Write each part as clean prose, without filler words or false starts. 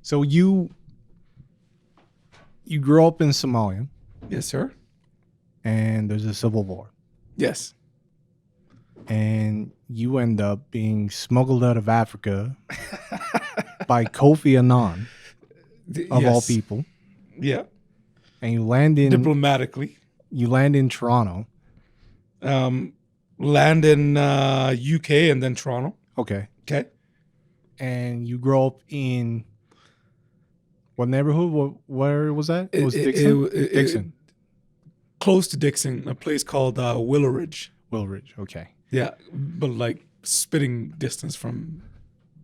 So you grew up in Somalia, Yes, sir. and there's a civil war, Yes. and you end up being smuggled out of Africa by Kofi Annan, of all people, Yeah. and you land in Diplomatically. Toronto. Land in UK and then Toronto. Okay. Okay. And you grow up in what neighborhood? Where was that? It was Dixon? Dixon. Close to Dixon, a place called Willowridge. Willowridge, okay. Yeah, but like spitting distance from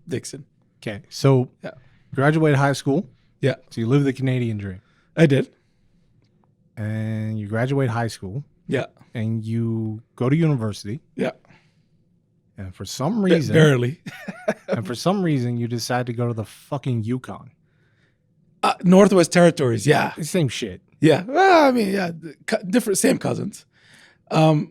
Dixon. Okay, so Yeah. graduated high school. Yeah, So you live the Canadian dream. I did. And you graduate high school. Yeah. And you go to university. Yeah. And for some reason, barely. You decide to go to the fucking Yukon. Northwest Territories. Yeah. Same shit. Yeah. Well, I mean, yeah, different, same cousins. No,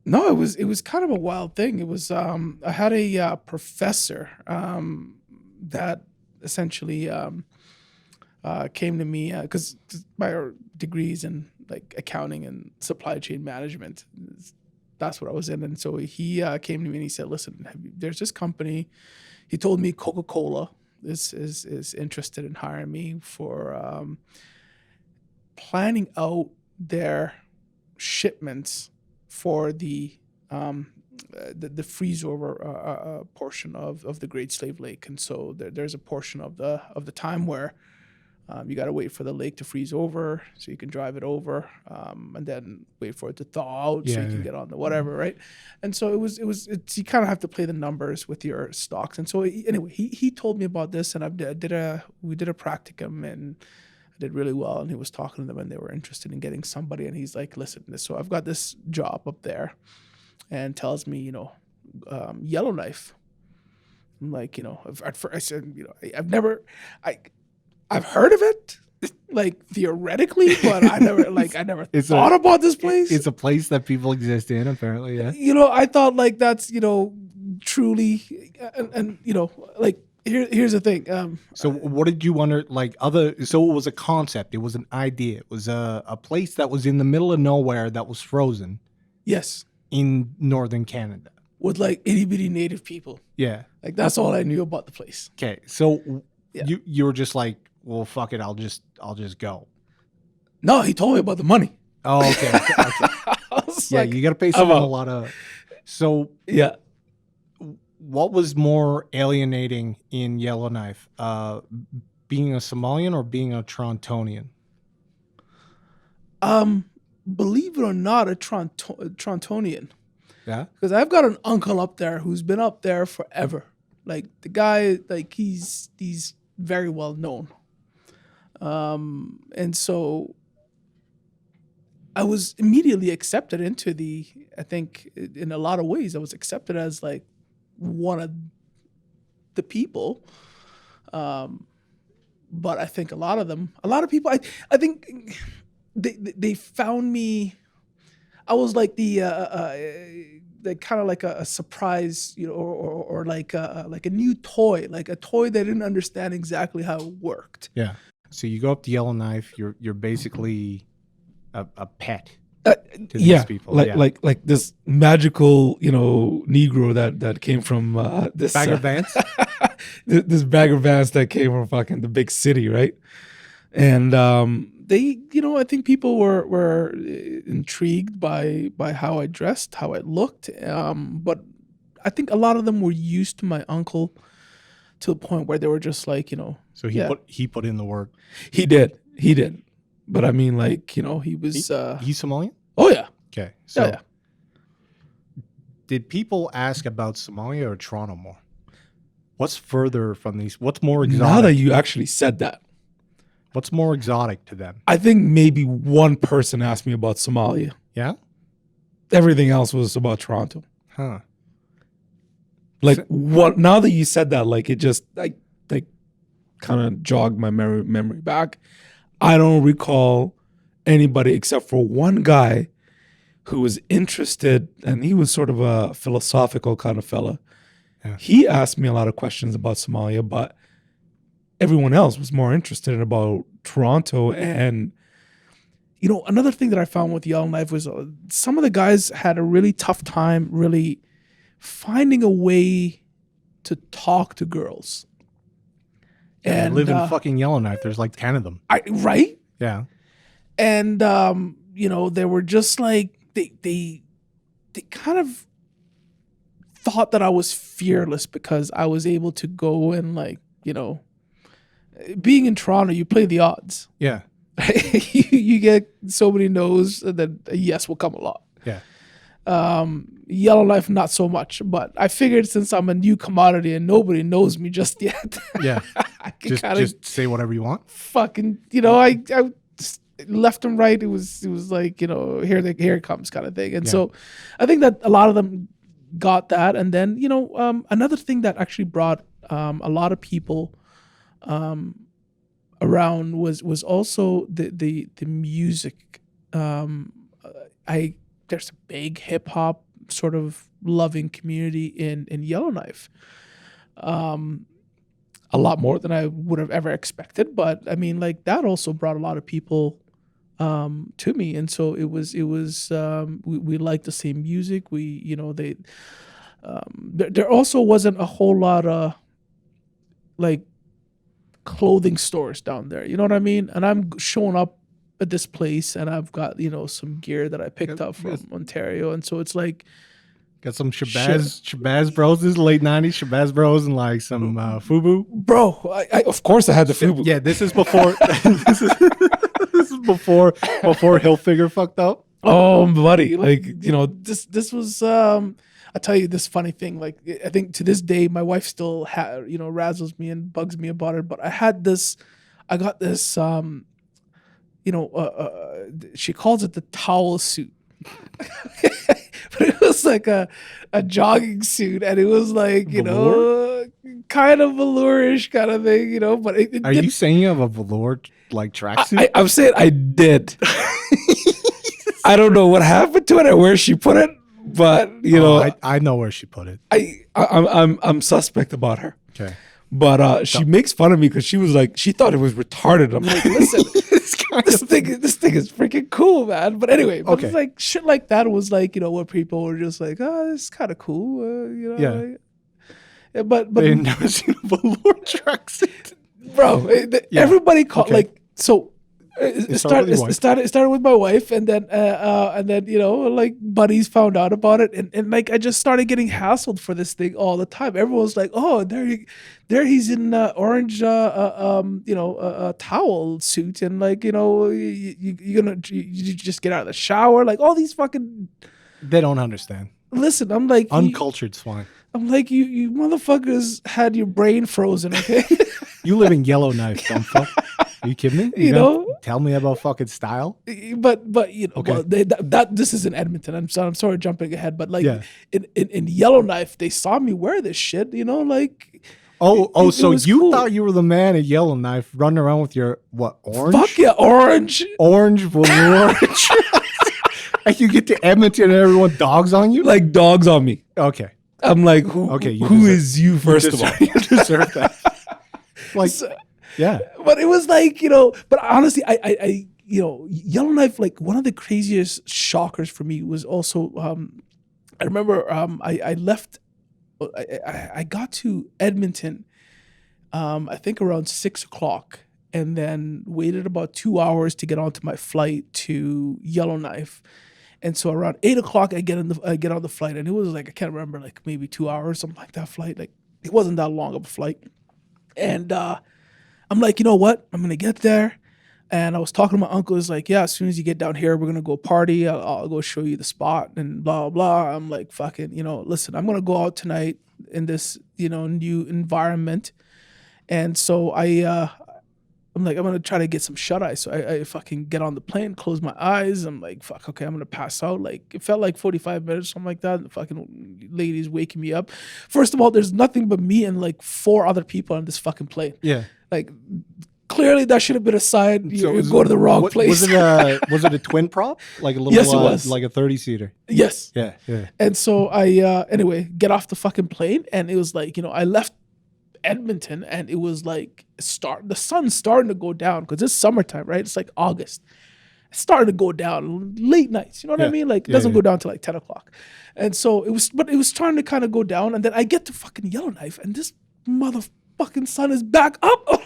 it was kind of a wild thing. It was, I had a professor that essentially came to me because my degrees in like accounting and supply chain management, that's what I was in. And so he came to me and he said, listen, there's this company. He told me Coca-Cola is interested in hiring me for planning out their shipments for the freeze over portion of the Great Slave Lake. And so there's a portion of the time where you got to wait for the lake to freeze over so you can drive it over, and then wait for it to thaw out so you can get on the whatever, right? And so it's you kind of have to play the numbers with your stocks. And so anyway, he told me about this, and we did a practicum, and I did really well. And he was talking to them, and they were interested in getting somebody. And he's like, listen, so I've got this job up there, and tells me, Yellowknife. I'm like, at first I said, I've heard of it, like theoretically, but I never thought about this place. It's a place that people exist in, apparently. Yeah. I thought like that's truly, and like here's the thing. So what did you so it was a concept, it was an idea, it was a place that was in the middle of nowhere that was frozen. Yes. In northern Canada. With like itty bitty native people. Yeah. Like that's all I knew about the place. Okay. So you were just like, well, fuck it, I'll just go. No, he told me about the money. Oh, okay. Yeah, like, you got to pay someone a lot of. So yeah, what was more alienating in Yellowknife, being a Somalian or being a Torontonian? Believe it or not, a Torontonian. Yeah, because I've got an uncle up there who's been up there forever. Like the guy, like he's very well known. And so I was immediately accepted into I think in a lot of ways, I was accepted as like one of the people. But I think a lot of people, I think they found me, I was like kind of like a surprise, or like a new toy, like a toy they didn't understand exactly how it worked. Yeah. So you go up to Yellowknife, you're basically a pet to these people. Like this magical, Negro that came from this Bagger Vance. This Bagger Vance that came from fucking the big city, right? And they, I think people were intrigued by how I dressed, how I looked. But I think a lot of them were used to my uncle to the point where they were just like, So he put in the work. He did. But I mean, like, he was... he's Somalian? Oh, yeah. Okay. So yeah. Did people ask about Somalia or Toronto more? What's further from these? What's more exotic? Now that you actually said that. What's more exotic to them? I think maybe one person asked me about Somalia. Yeah? Everything else was about Toronto. Huh. Like, what? Now that you said that, like, it just, like kind of jogged my memory back. I don't recall anybody except for one guy who was interested, and he was sort of a philosophical kind of fella. Yeah. He asked me a lot of questions about Somalia, but everyone else was more interested in about Toronto. And, you know, another thing that I found with Yellowknife was some of the guys had a really tough time really finding a way to talk to girls. And they live in fucking Yellowknife. There's like 10 of them. Right? Yeah. And, you know, they were just like, they kind of thought that I was fearless because I was able to go and, like, you know, being in Toronto, you play the odds. Yeah. you get so many no's, and then a yes will come a lot. Yeah. Yellowknife, not so much. But I figured since I'm a new commodity and nobody knows me just yet, yeah, I can just say whatever you want. Fucking, you know, I left and right. It was like, you know, here it comes kind of thing. And so I think that a lot of them got that. And then, you know, another thing that actually brought a lot of people around was also the music. There's a big hip hop sort of loving community in Yellowknife. A lot more than I would have ever expected, but I mean, like, that also brought a lot of people to me, and so it was we liked the same music. We, you know, there also wasn't a whole lot of like clothing stores down there, you know what I mean? And I'm showing up at this place and I've got, you know, some gear that I picked up from Ontario, and so it's like got some Shabazz Bros. This is late 90s Shabazz Bros and like some FUBU. Bro, I of course I had the FUBU. Yeah, this is before this is before Hilfiger fucked up. Oh, buddy, like, you know, this was I'll tell you this funny thing. Like, I think to this day, my wife still you know, razzles me and bugs me about it. But I got this, you know, she calls it the towel suit. But it was like a jogging suit, and it was like, you know, kind of velourish kind of thing, you know. But are you saying you have a velour like tracksuit? I'm saying I did. I don't know what happened to it or where she put it, but you know, I know where she put it. I'm suspect about her. Okay. But she makes fun of me because she was like, she thought it was retarded. I'm like, listen, this thing is freaking cool, man. But anyway, but it's like shit like that was like, you know, where people were just like, oh, this is kind of cool, you know. Yeah. Like, but they've never seen a velour tracksuit, bro. Everybody called like so. It started with my wife, and then you know, like, buddies found out about it, and like I just started getting hassled for this thing all the time. Everyone's like, oh, there he's in orange you know, a towel suit, and like, you know, you just get out of the shower, like all these fucking. They don't understand. Listen, I'm like uncultured swine. I'm like, you motherfuckers had your brain frozen, okay? You live in Yellowknife, dumb fuck. Are you kidding me? You know, tell me about fucking style. But you know, well, this is in Edmonton. I'm sorry jumping ahead, but like in Yellowknife, they saw me wear this shit. You know, like so you cool. Thought you were the man at Yellowknife running around with your what, orange? Fuck yeah, orange velour. And you get to Edmonton and everyone dogs on you, like dogs on me. Okay, I'm like, who is you? First of all, you deserve that. Like. Yeah, but it was like, you know, but honestly, I you know, Yellowknife, like one of the craziest shockers for me was also, I remember I left, I got to Edmonton, I think around 6:00, and then waited about 2 hours to get onto my flight to Yellowknife. And so around 8:00, I get on the flight, and it was like, I can't remember, like maybe 2 hours, something like that flight. Like it wasn't that long of a flight. And I'm like, you know what? I'm going to get there. And I was talking to my uncle. He's like, yeah, as soon as you get down here, we're going to go party. I'll go show you the spot and blah, blah. I'm like, fucking, you know, listen, I'm going to go out tonight in this, you know, new environment. And so I'm like, I'm going to try to get some shut-eye. So I fucking get on the plane, close my eyes. I'm like, fuck, okay, I'm going to pass out. Like, it felt like 45 minutes, something like that. And the fucking lady's waking me up. First of all, there's nothing but me and like 4 other people on this fucking plane. Yeah. Like, clearly that should have been a sign you go to the wrong place. Was it a twin prop? Like a little, yes, it was. Like a 30-seater? Yes. Yeah. And so I, anyway, get off the fucking plane. And it was like, you know, I left Edmonton, and it was like the sun's starting to go down because it's summertime, right? It's like August. It's starting to go down late nights. You know what I mean? Like it doesn't go down till like 10 o'clock. And so it was starting to kind of go down. And then I get to fucking Yellowknife, and this motherfucking sun is back up. What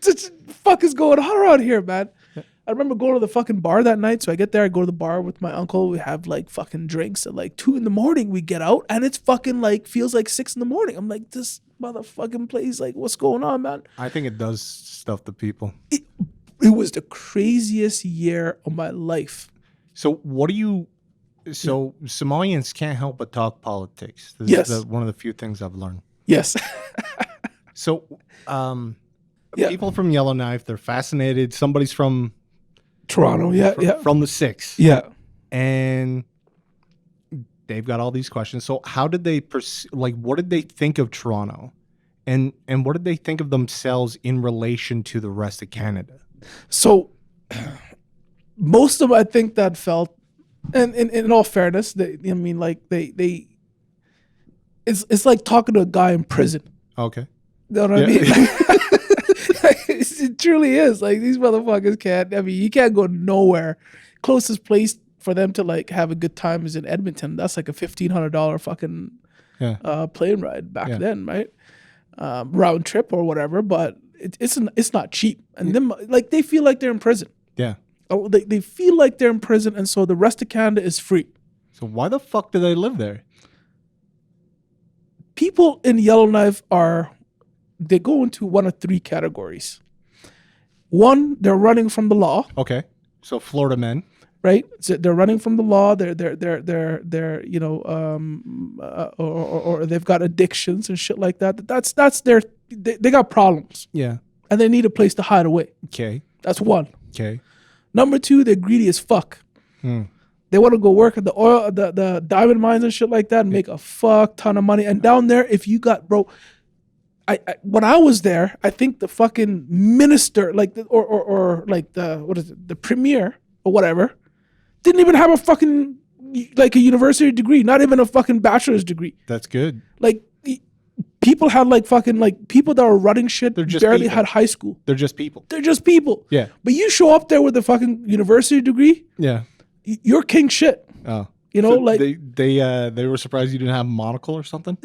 the fuck is going on around here, man? I remember going to the fucking bar that night. So I get there, I go to the bar with my uncle. We have like fucking drinks at like 2 a.m. We get out, and it's fucking like feels like 6 a.m. I'm like, this motherfucking place, like, what's going on, man? I think it does stuff to people. It was the craziest year of my life. So Somalians can't help but talk politics. Yes. Is one of the few things I've learned. Yes. So people from Yellowknife, they're fascinated. Somebody's from Toronto, from the 6. Yeah. And they've got all these questions. So how did they what did they think of Toronto? And what did they think of themselves in relation to the rest of Canada? So most of them, I think, that felt, and in all fairness, it's like talking to a guy in prison. Okay. You know what I mean? It truly is. Like, these motherfuckers you can't go nowhere. Closest place for them to like have a good time is in Edmonton. That's like a $1,500 fucking plane ride back then, right? Round trip or whatever, but it's not cheap. And then like they feel like they're in prison. Yeah. Oh, they feel like they're in prison, and so the rest of Canada is free. So why the fuck do they live there? People in Yellowknife they go into one of 3 categories. One, they're running from the law. Okay. So Florida men. Right? So they're running from the law. They're or they've got addictions and shit like that. That's they got problems. Yeah. And they need a place to hide away. Okay. That's one. Okay. Number 2, they're greedy as fuck. They want to go work at the diamond mines and shit like that and make a fuck ton of money. And down there, if you got, bro, when I was there, I think the fucking minister, like the premier or whatever, didn't even have a fucking like a university degree, not even a fucking bachelor's degree. That's good. Like people had like fucking like people that were running shit. They're just barely people. had high school. They're just people. They're just people. Yeah. But you show up there with a fucking university degree. Yeah. You're king shit. Oh. You know, so like they were surprised you didn't have a monocle or something.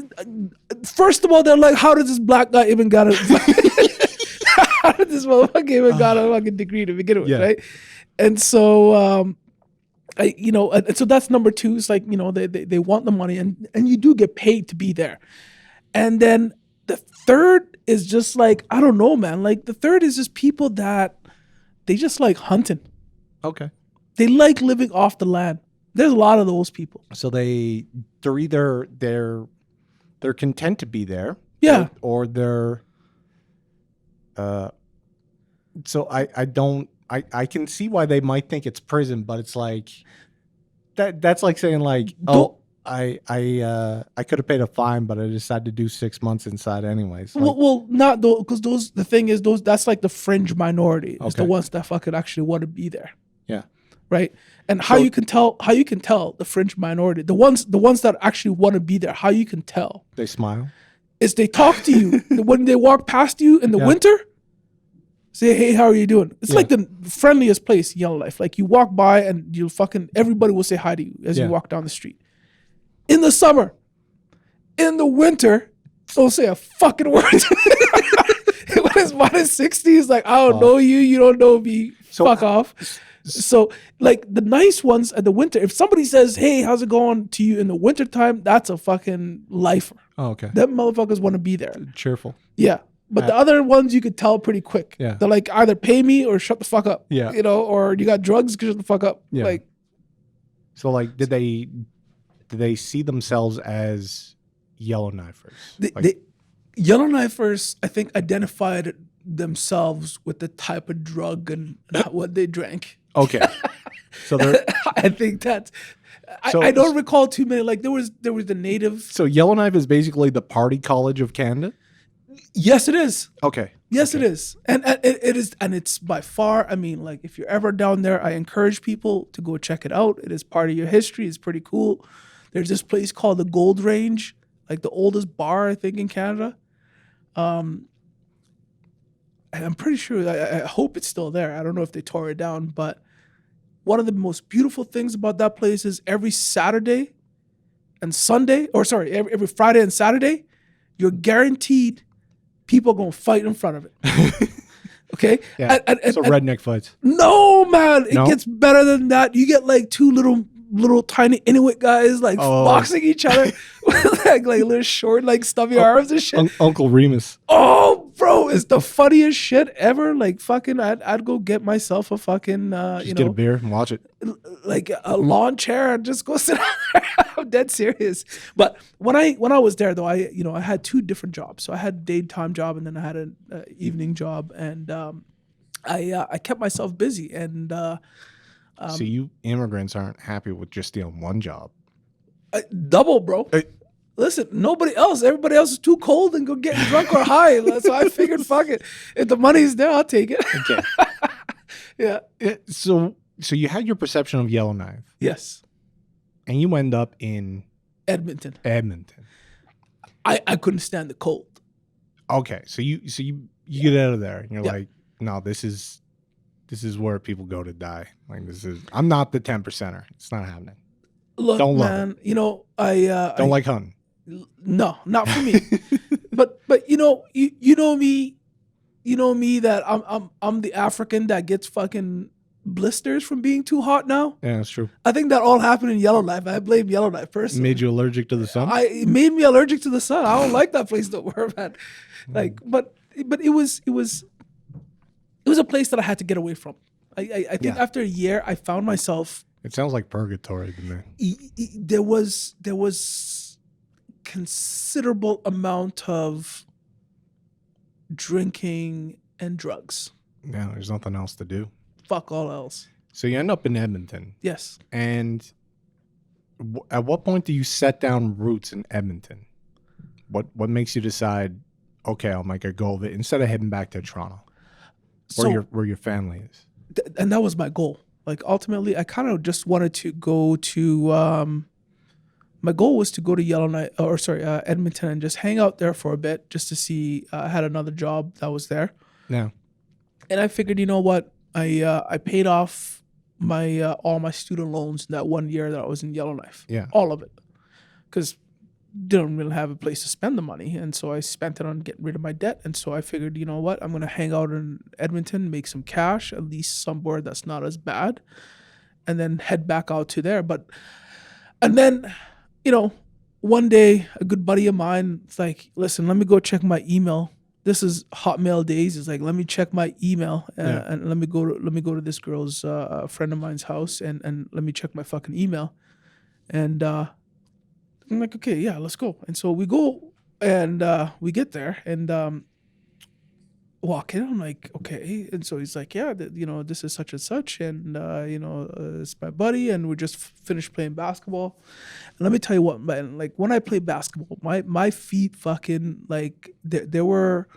First of all, they're like, how did this black guy even got how did this motherfucker even got a fucking degree to begin with, right? And so, and so that's number 2. It's like, they want the money, and you do get paid to be there. And then the third is just like, I don't know, man. Like the third is just people that they just like hunting. Okay. They like living off the land. There's a lot of those people. So they're either they're content to be there. Yeah. Or they're so I can see why they might think it's prison, but it's like that's like saying like, I could have paid a fine, but I decided to do 6 months inside anyways. Like, well, not though, because the thing is that's like the fringe minority. It's the ones that fucking actually want to be there. Yeah. Right. And how you can tell the fringe minority, the ones that actually want to be there, how you can tell. They smile. Is they talk to you when they walk past you in the winter. Say, hey, how are you doing? It's like the friendliest place, Yellowknife. Like you walk by and everybody will say hi to you as you walk down the street. In the summer, in the winter, don't say a fucking word. When it's minus 60, it's like, I don't know you, you don't know me, fuck off. So, like, the nice ones at the winter, if somebody says, hey, how's it going to you in the wintertime, that's a fucking lifer. Oh, okay. Them motherfuckers want to be there. Cheerful. Yeah. But the other ones you could tell pretty quick. Yeah. They're like, either pay me or shut the fuck up. Yeah. Or you got drugs, shut the fuck up. Yeah. Like, so, like, did they see themselves as Yellowknifers? Yellowknifers, I think, identified themselves with the type of drug and what they drank. Okay. So I think that's I don't recall too many. Like there was the native. So Yellowknife is basically the party college of Canada? Yes, it is. Okay. Yes, it is. And it is, and it's by far, I mean, like if you're ever down there, I encourage people to go check it out. It is part of your history. It's pretty cool. There's this place called the Gold Range. like the oldest bar I think in Canada. And I'm pretty sure. I hope it's still there. I don't know if they tore it down, but one of the most beautiful things about that place is every Saturday and Sunday, or sorry, every Friday and Saturday, you're guaranteed people gonna fight in front of it. Okay? Yeah. So redneck fights. No, man. It No? gets better than that. You get like two little tiny Inuit guys like boxing each other with like little short, like stubby arms and shit. Uncle Remus. Oh, bro, it's the funniest shit ever. Like fucking, I'd go get myself a fucking, Get a beer and watch it. like a lawn chair and just go sit down there. I'm dead serious. But when I was there though, I had two different jobs. So I had a daytime job and then I had an evening job, and I kept myself busy. And so you immigrants aren't happy with just stealing one job. Double, bro. Listen, everybody else is too cold and go getting drunk or high. So I figured, fuck it. If the money's there, I'll take it. Okay. Yeah. So you had your perception of Yellowknife. Yes. And you end up in Edmonton. I couldn't stand the cold. Okay. So you get out of there and you're like, no, this is where people go to die. Like I'm not the 10%er. It's not happening. Look, don't love man, it. I don't like hunting. No, not for me. but you know me that I'm the African that gets fucking blisters from being too hot now. Yeah, that's true. I think that all happened in Yellowknife. I blame Yellowknife personally. Made you allergic to the sun? It made me allergic to the sun. I don't like that place no more, man. Like, but it was a place that I had to get away from. I think after a year, I found myself. It sounds like purgatory to me. There was considerable amount of drinking and drugs. Yeah, there's nothing else to do. Fuck all else. So you end up in Edmonton. Yes. And at what point do you set down roots in Edmonton? What makes you decide, okay, I'll make a go of it instead of heading back to Toronto, where your family is? And that was my goal. Like ultimately, I kind of just wanted to go to. My goal was to go to Edmonton and just hang out there for a bit, just to see. I had another job that was there. Yeah. And I figured, you know what? I paid off my all my student loans in that 1 year that I was in Yellowknife. Yeah. All of it, because didn't really have a place to spend the money, and so I spent it on getting rid of my debt. And so I figured, you know what, I'm gonna hang out in Edmonton, make some cash, at least somewhere that's not as bad, and then head back out to there. And then, one day a good buddy of mine is like, listen, let me go check my email. This is Hotmail days. It's like, let me check my email and let me go to this girl's friend of mine's house and let me check my fucking email. And I'm like, okay, yeah, let's go. And so we go and we get there and walk in. I'm like, okay. And so he's like, yeah, this is such and such. And, it's my buddy. And we just finished playing basketball. And let me tell you what, man, like when I play basketball, my feet fucking, like, there were,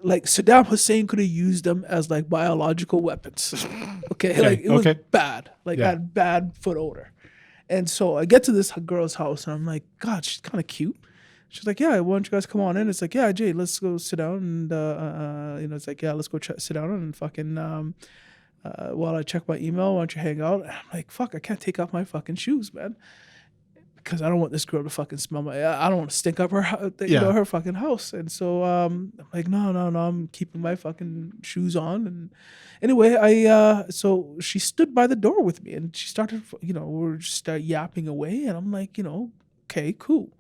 like Saddam Hussein could have used them as like biological weapons. Okay. Like it was bad. Like I had bad foot odor. And so I get to this girl's house and I'm like, God, she's kind of cute. She's like, yeah, why don't you guys come on in? It's like, yeah, Jay, let's go sit down. And, it's like, yeah, let's go sit down and fucking, while I check my email, why don't you hang out? And I'm like, fuck, I can't take off my fucking shoes, man. Because I don't want this girl to fucking smell I don't want to stink up her, her fucking house. And so I'm like, no, I'm keeping my fucking shoes on. And anyway, so she stood by the door with me and she started, we were just yapping away. And I'm like, okay, cool.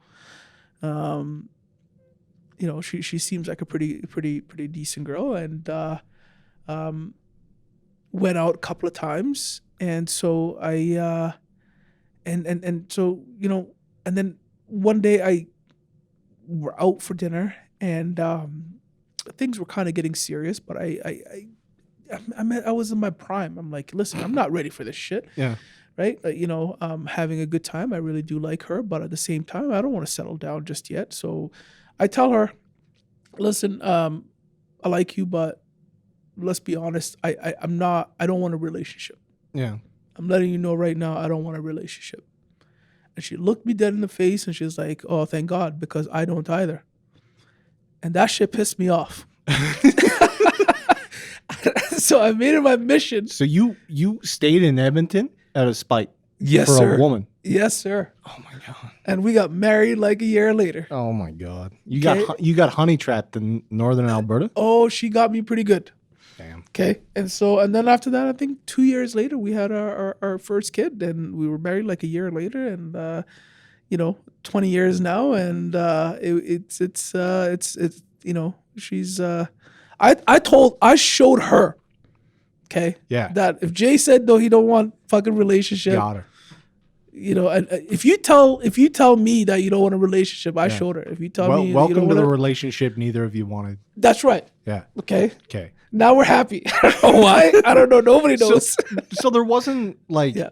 She seems like a pretty decent girl, and went out a couple of times. And so I, and so, and then one day we're out for dinner and, things were kind of getting serious, but I was in my prime. I'm like, listen, I'm not ready for this shit. Yeah. Right. Having a good time. I really do like her, but at the same time, I don't want to settle down just yet. So I tell her, listen, I like you, but let's be honest. I don't want a relationship. Yeah. I'm letting you know right now, I don't want a relationship. And she looked me dead in the face and she was like, oh, thank God, because I don't either. And that shit pissed me off. So I made it my mission. So you stayed in Edmonton out of spite? Yes, for sir. a woman? Yes, sir. Oh my God. And we got married like a year later. Oh my God. You got honeytrapped in northern Alberta? Oh, she got me pretty good. Damn. Okay. And then after that, I think 2 years later, we had our first kid, and we were married like a year later, and 20 years now, and she's I showed her, okay, yeah, that if Jay said no, he don't want fucking relationship. Got her. And if you tell me that you don't want a relationship, I showed her. If you tell me, welcome to the relationship neither of you wanted. That's right. Yeah. Okay. Okay. Now we're happy. I don't know why. I don't know. Nobody knows. So there wasn't like. Yeah.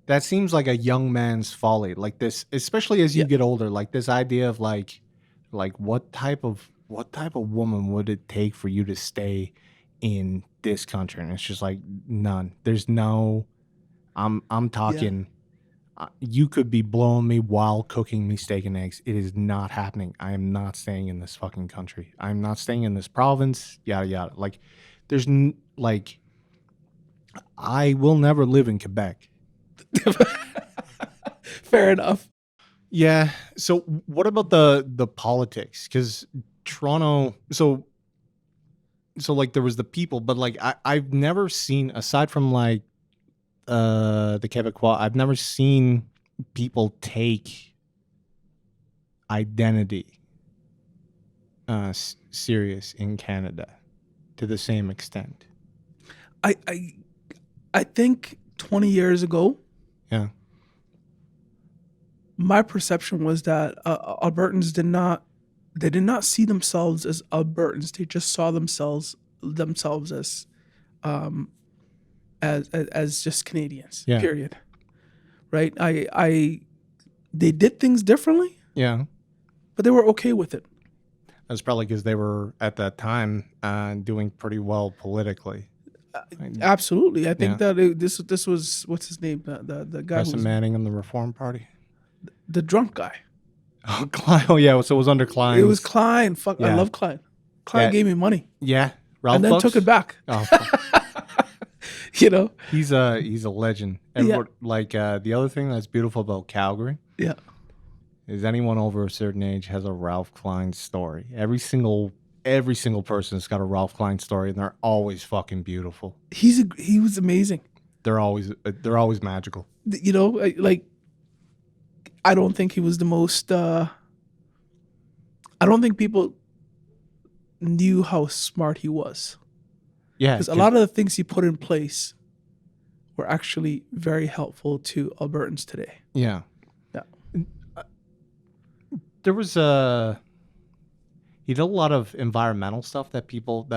That seems like a young man's folly. Like this, especially as you get older. Like this idea of like what type of woman would it take for you to stay in this country? And it's just like none. There's no. I'm talking. You could be blowing me while cooking me steak and eggs. It is not happening. I am not staying in this fucking country. I'm not staying in this province. Yada yada. Like, there's I will never live in Quebec. Fair enough. Yeah. So what about the politics? Because Toronto. So like there was the people, but like I've never seen, aside from like the Quebecois, I've never seen people take identity serious in Canada to the same extent. I think 20 years ago, my perception was that Albertans did not see themselves as Albertans. They just saw themselves as just Canadians. Yeah. Period. Right? They did things differently. Yeah. But they were okay with it. That's probably because they were at that time doing pretty well politically. Absolutely. I think that this was, what's his name? The guy Preston Manning and the Reform Party. The drunk guy. Oh, Klein. Oh, yeah. So it was under Klein. It was Klein. Fuck, yeah. I love Klein. Klein gave me money. Yeah. Ralph and then took it back. Oh, He's a legend. And the other thing that's beautiful about Calgary is anyone over a certain age has a Ralph Klein story. Every single person's got a Ralph Klein story, and they're always fucking beautiful. He was amazing. They're always magical. I don't think he was the most. I don't think people knew how smart he was. Yeah, because a lot of the things he put in place were actually very helpful to Albertans today. Yeah. There was he did a lot of environmental stuff that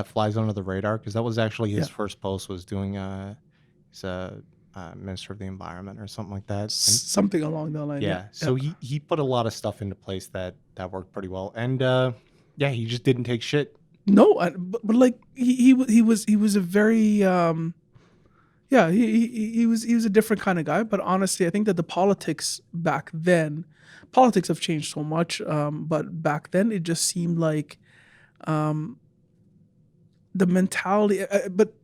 flies under the radar, because that was actually his first post, was doing he's a Minister of the Environment or something like that. Something along that line. Yeah. So he put a lot of stuff into place that worked pretty well, and he just didn't take shit. No, but like he was a very he was a different kind of guy. But honestly, I think that the politics have changed so much. But back then, it just seemed like the mentality. But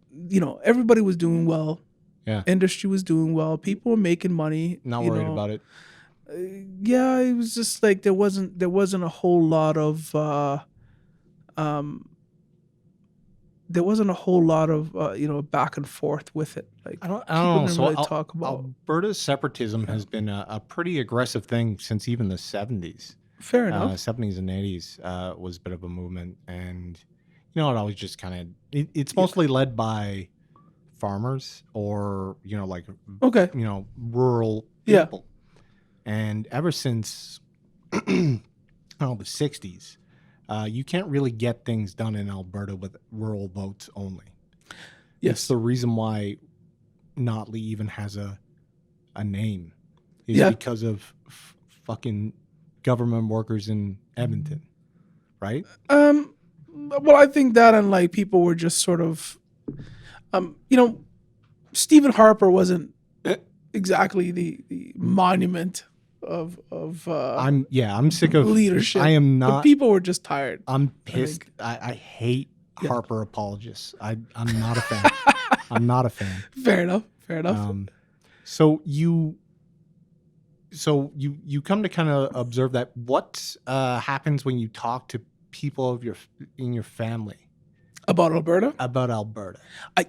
everybody was doing well. Yeah, industry was doing well. People were making money. Not worried about it. It was just like there wasn't a whole lot of back and forth with it. Like I don't know. So really talk about Alberta's separatism has been a pretty aggressive thing since even the 70s. Fair enough. 70s and 80s was a bit of a movement, and it always just kind of it's mostly led by farmers or rural people. And ever since the 60s, you can't really get things done in Alberta with rural votes only. Yes. It's the reason why Notley even has a name, is because of fucking government workers in Edmonton, right? Well, I think that, and like people were just sort of, Stephen Harper wasn't exactly the monument of I'm sick of leadership. I am The not. people were just tired. I'm pissed. I hate Harper apologists. I'm not a fan. I'm not a fan. Fair enough. Fair enough. So you come to kind of observe that what happens when you talk to people in your family About Alberta? about Alberta.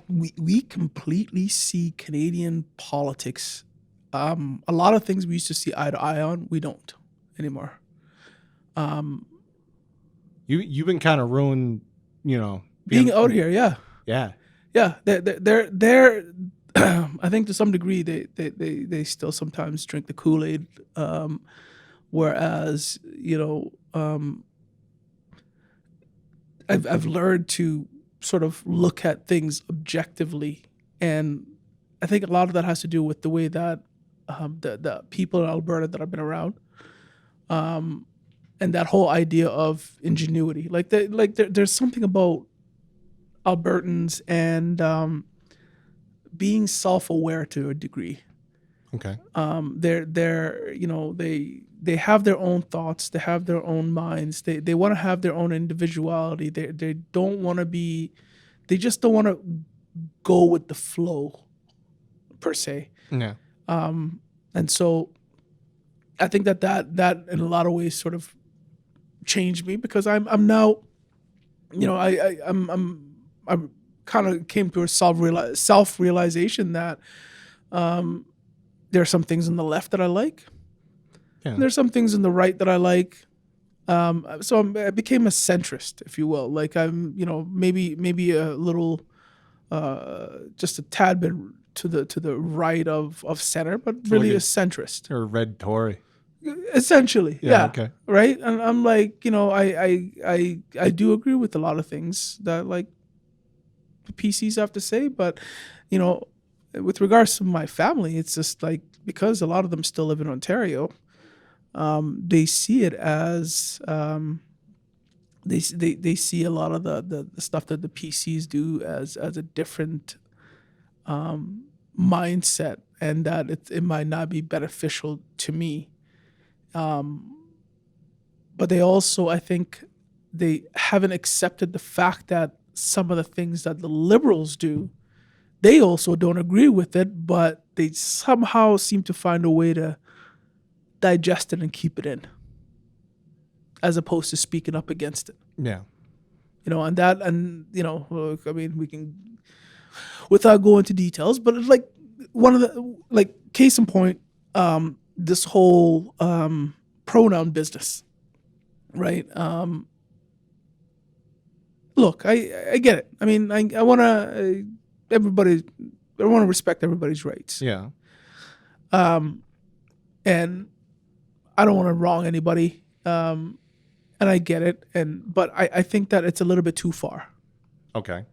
We completely see Canadian politics. A lot of things we used to see eye to eye on, we don't anymore. You've been kind of ruined, Being out here, yeah. Yeah. Yeah, they're I think to some degree they still sometimes drink the Kool-Aid, whereas I've learned to sort of look at things objectively, and I think a lot of that has to do with the way that the people in Alberta that I've been around, and that whole idea of ingenuity, there's something about Albertans and being self-aware to a degree. Okay. They have their own thoughts, they have their own minds, they want to have their own individuality. They don't want to be, they just don't want to go with the flow per se. Yeah. And so I think that in a lot of ways sort of changed me, because I'm now, I kind of came to a self-realization that there are some things on the left that I like. Yeah. And there's some things on the right that I like. So I became a centrist, if you will. Like I'm, maybe a little, just a tad bit to the right of center, but really like a centrist. Or a red Tory. Essentially, yeah. Okay. Right, and I'm like, I do agree with a lot of things that like the PCs have to say, but with regards to my family, it's just like, because a lot of them still live in Ontario, they see it as they see a lot of the stuff that the PCs do as a different mindset, and that it might not be beneficial to me. But they also, I think, they haven't accepted the fact that some of the things that the Liberals do, they also don't agree with it, but they somehow seem to find a way to digest it and keep it in, as opposed to speaking up against it. Yeah. And that, and, I mean, we can, without going into details, but it's like one of the, like, case in point, this whole pronoun business, right? Look, I get it. I mean, I want to I want to respect everybody's rights. Yeah. And I don't want to wrong anybody. And I get it. But I think that it's a little bit too far. Okay.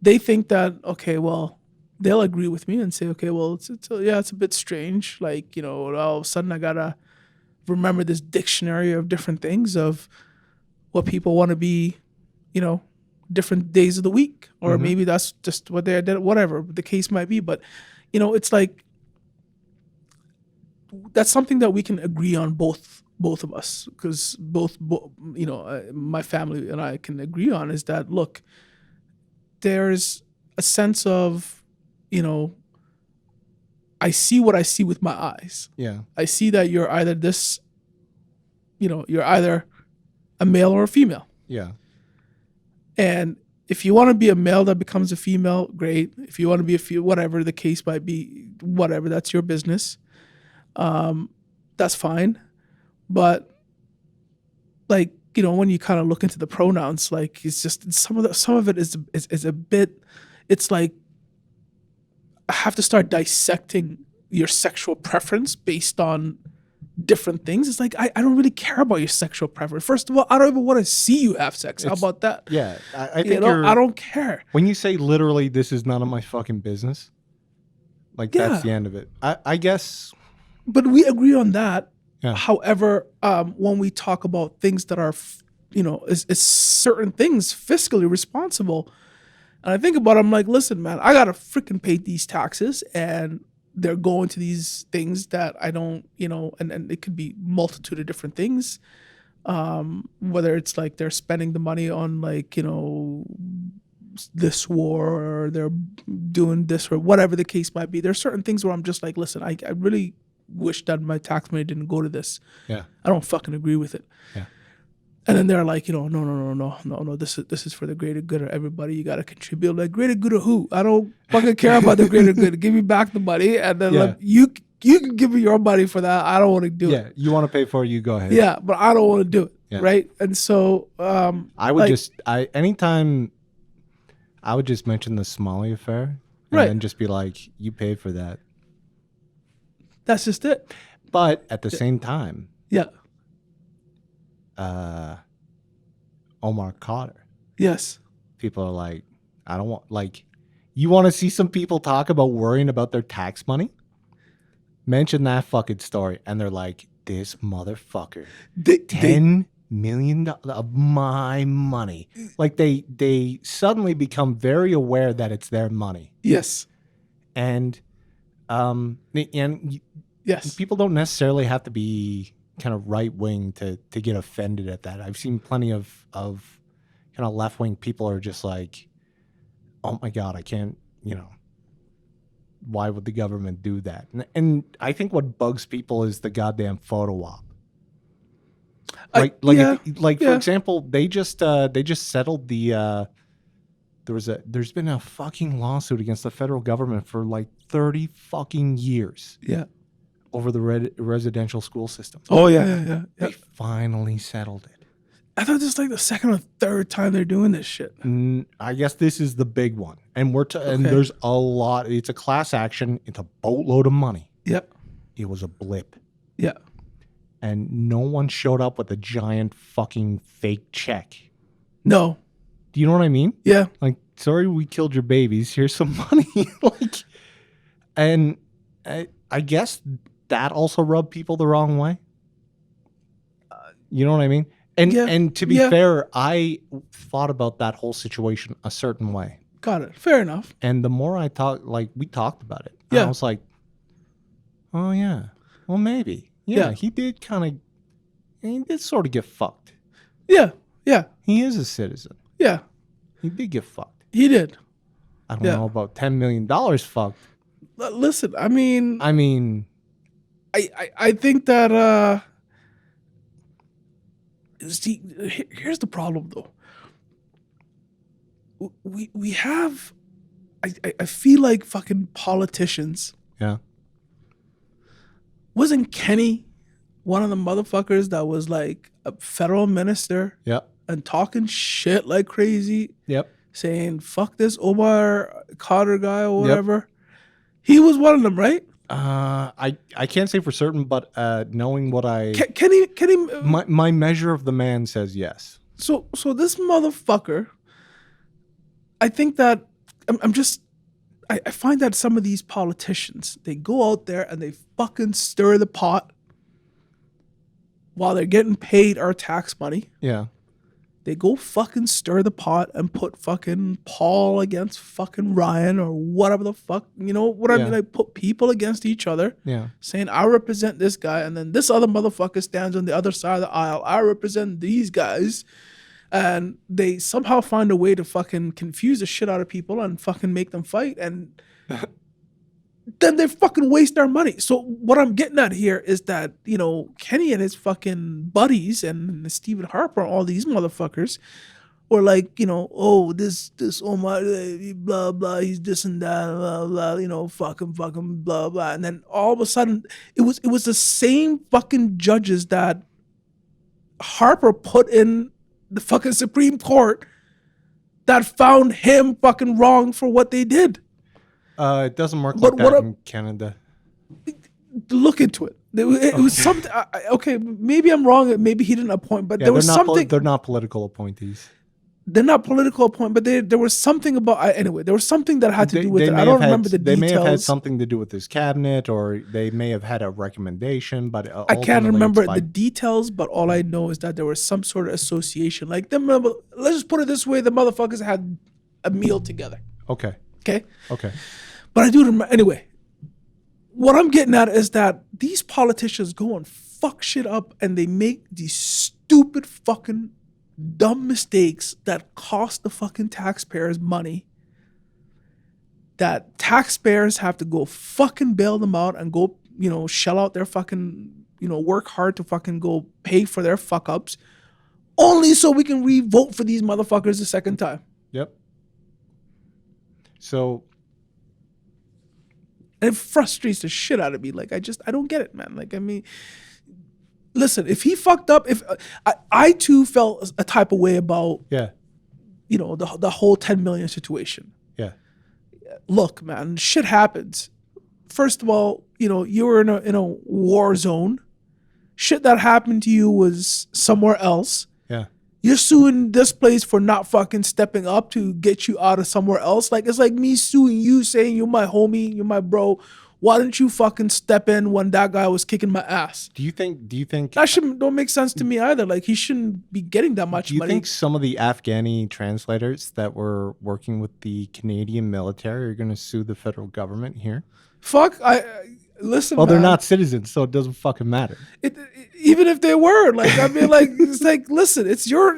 They think that, okay, well, they'll agree with me and say, okay, well, it's a bit strange. Like, all of a sudden I gotta remember this dictionary of different things of what people want to be, different days of the week, or maybe that's just what they did, whatever the case might be. But, it's like, that's something that we can agree on, both of us, because both my family and I can agree on, is that, look, there's a sense of, I see what I see with my eyes. Yeah. I see that you're either this, you're either a male or a female. Yeah. And if you want to be a male that becomes a female, great. If you want to be whatever the case might be, whatever, that's your business. That's fine. But like, when you kind of look into the pronouns, like, it's just some of it is a bit, it's like, I have to start dissecting your sexual preference based on different things. It's like, I don't really care about your sexual preference. First of all, I don't even want to see you have sex. How about that? Yeah. I think I don't care. When you say literally, this is none of my fucking business, like, that's the end of it. I guess. But we agree on that. Yeah. However, when we talk about things that are, is certain things fiscally responsible, and I think about it, I'm like, listen, man, I got to freaking pay these taxes, and they're going to these things that I don't, and it could be multitude of different things. Whether it's like they're spending the money on like, this war, or they're doing this, or whatever the case might be. There's certain things where I'm just like, listen, I really wish that my tax money didn't go to this. Yeah. I don't fucking agree with it. Yeah. And then they're like, no. This is for the greater good of everybody. You got to contribute. Like, greater good of who? I don't fucking care about the greater good. Give me back the money, and then like, you can give me your money for that. I don't want to do it. Yeah, you want to pay for it, you go ahead. Yeah, but I don't want to do it. Yeah. Right? And so I would anytime I would just mention the Somalia affair and then just be like, you paid for that. That's just it. But at the same time, Omar Carter. Yes. People are like, I don't want, like, you want to see some people talk about worrying about their tax money? Mention that fucking story. And they're like, this motherfucker, $10 million of my money. Like they suddenly become very aware that it's their money. Yes. And yes, people don't necessarily have to be kind of right wing to get offended at that. I've seen plenty of kind of left wing people are just like, oh my God, I can't, why would the government do that? And I think what bugs people is the goddamn photo op. For example, they just settled the there's been a fucking lawsuit against the federal government for like 30 fucking years. Yeah. Over the residential school system. Oh yeah. They finally settled it. I thought this is like the second or third time they're doing this shit. I guess this is the big one, and and there's a lot. It's a class action. It's a boatload of money. Yep. It was a blip. Yeah. And no one showed up with a giant fucking fake check. No. Do you know what I mean? Yeah. Like, sorry, we killed your babies. Here's some money. And I guess that also rubbed people the wrong way. You know what I mean? And to be fair, I thought about that whole situation a certain way. Got it. Fair enough. And the more I we talked about it. Yeah. I was like, oh yeah, well maybe. Yeah. He did sort of get fucked. Yeah. Yeah. He is a citizen. Yeah. He did get fucked. He did. I don't know about $10 million fucked. Listen, I mean, I think that see, here's the problem though. We have I feel like fucking politicians. Yeah. Wasn't Kenny one of the motherfuckers that was like a federal minister? Yep. And talking shit like crazy. Yep. Saying fuck this Omar Carter guy or whatever. Yep. He was one of them, right? I can't say for certain, but knowing what can he my measure of the man says yes. So this motherfucker, I think that I find that some of these politicians, they go out there and they fucking stir the pot while they're getting paid our tax money. Yeah. They go fucking stir the pot and put fucking Paul against fucking Ryan or whatever the fuck. You know what I mean? Like, put people against each other. Yeah. Saying, I represent this guy. And then this other motherfucker stands on the other side of the aisle. I represent these guys. And they somehow find a way to fucking confuse the shit out of people and fucking make them fight. And then they fucking waste our money. So what I'm getting at here is that, Kenny and his fucking buddies and Stephen Harper and all these motherfuckers were like, this Omar, blah, blah, he's this and that, blah, blah, fucking, blah, blah. And then all of a sudden, it was the same fucking judges that Harper put in the fucking Supreme Court that found him fucking wrong for what they did. It doesn't work like that in Canada. Look into it. It was something. Okay, maybe I'm wrong. Maybe he didn't appoint, but there was something. They're not political appointees. They're not political appointment, but there was something about. Anyway, there was something that had to do with it. I don't remember the details. They may have had something to do with his cabinet, or they may have had a recommendation. But I can't remember the details. But all I know is that there was some sort of association. Like let's just put it this way: the motherfuckers had a meal together. Okay. Okay. Okay. But I do remember, anyway, what I'm getting at is that these politicians go and fuck shit up, and they make these stupid fucking dumb mistakes that cost the fucking taxpayers money. That taxpayers have to go fucking bail them out and go, shell out their fucking, work hard to fucking go pay for their fuck ups, only so we can re-vote for these motherfuckers a second time. Yep. So. And it frustrates the shit out of me. Like, I don't get it, man. Like, I mean, listen, if he fucked up, if I too felt a type of way about, the whole 10 million situation. Yeah. Look, man, shit happens. First of all, you were in a war zone. Shit that happened to you was somewhere else. Yeah. You're suing this place for not fucking stepping up to get you out of somewhere else. Like, it's like me suing you, saying you're my homie, you're my bro. Why didn't you fucking step in when that guy was kicking my ass? Do you think that don't make sense to me either? Like, he shouldn't be getting that much money. Do you think some of the Afghani translators that were working with the Canadian military are going to sue the federal government here? Fuck, listen. Well, man, they're not citizens, so it doesn't fucking matter. Even if they were, like, I mean, like, it's like, listen, it's your.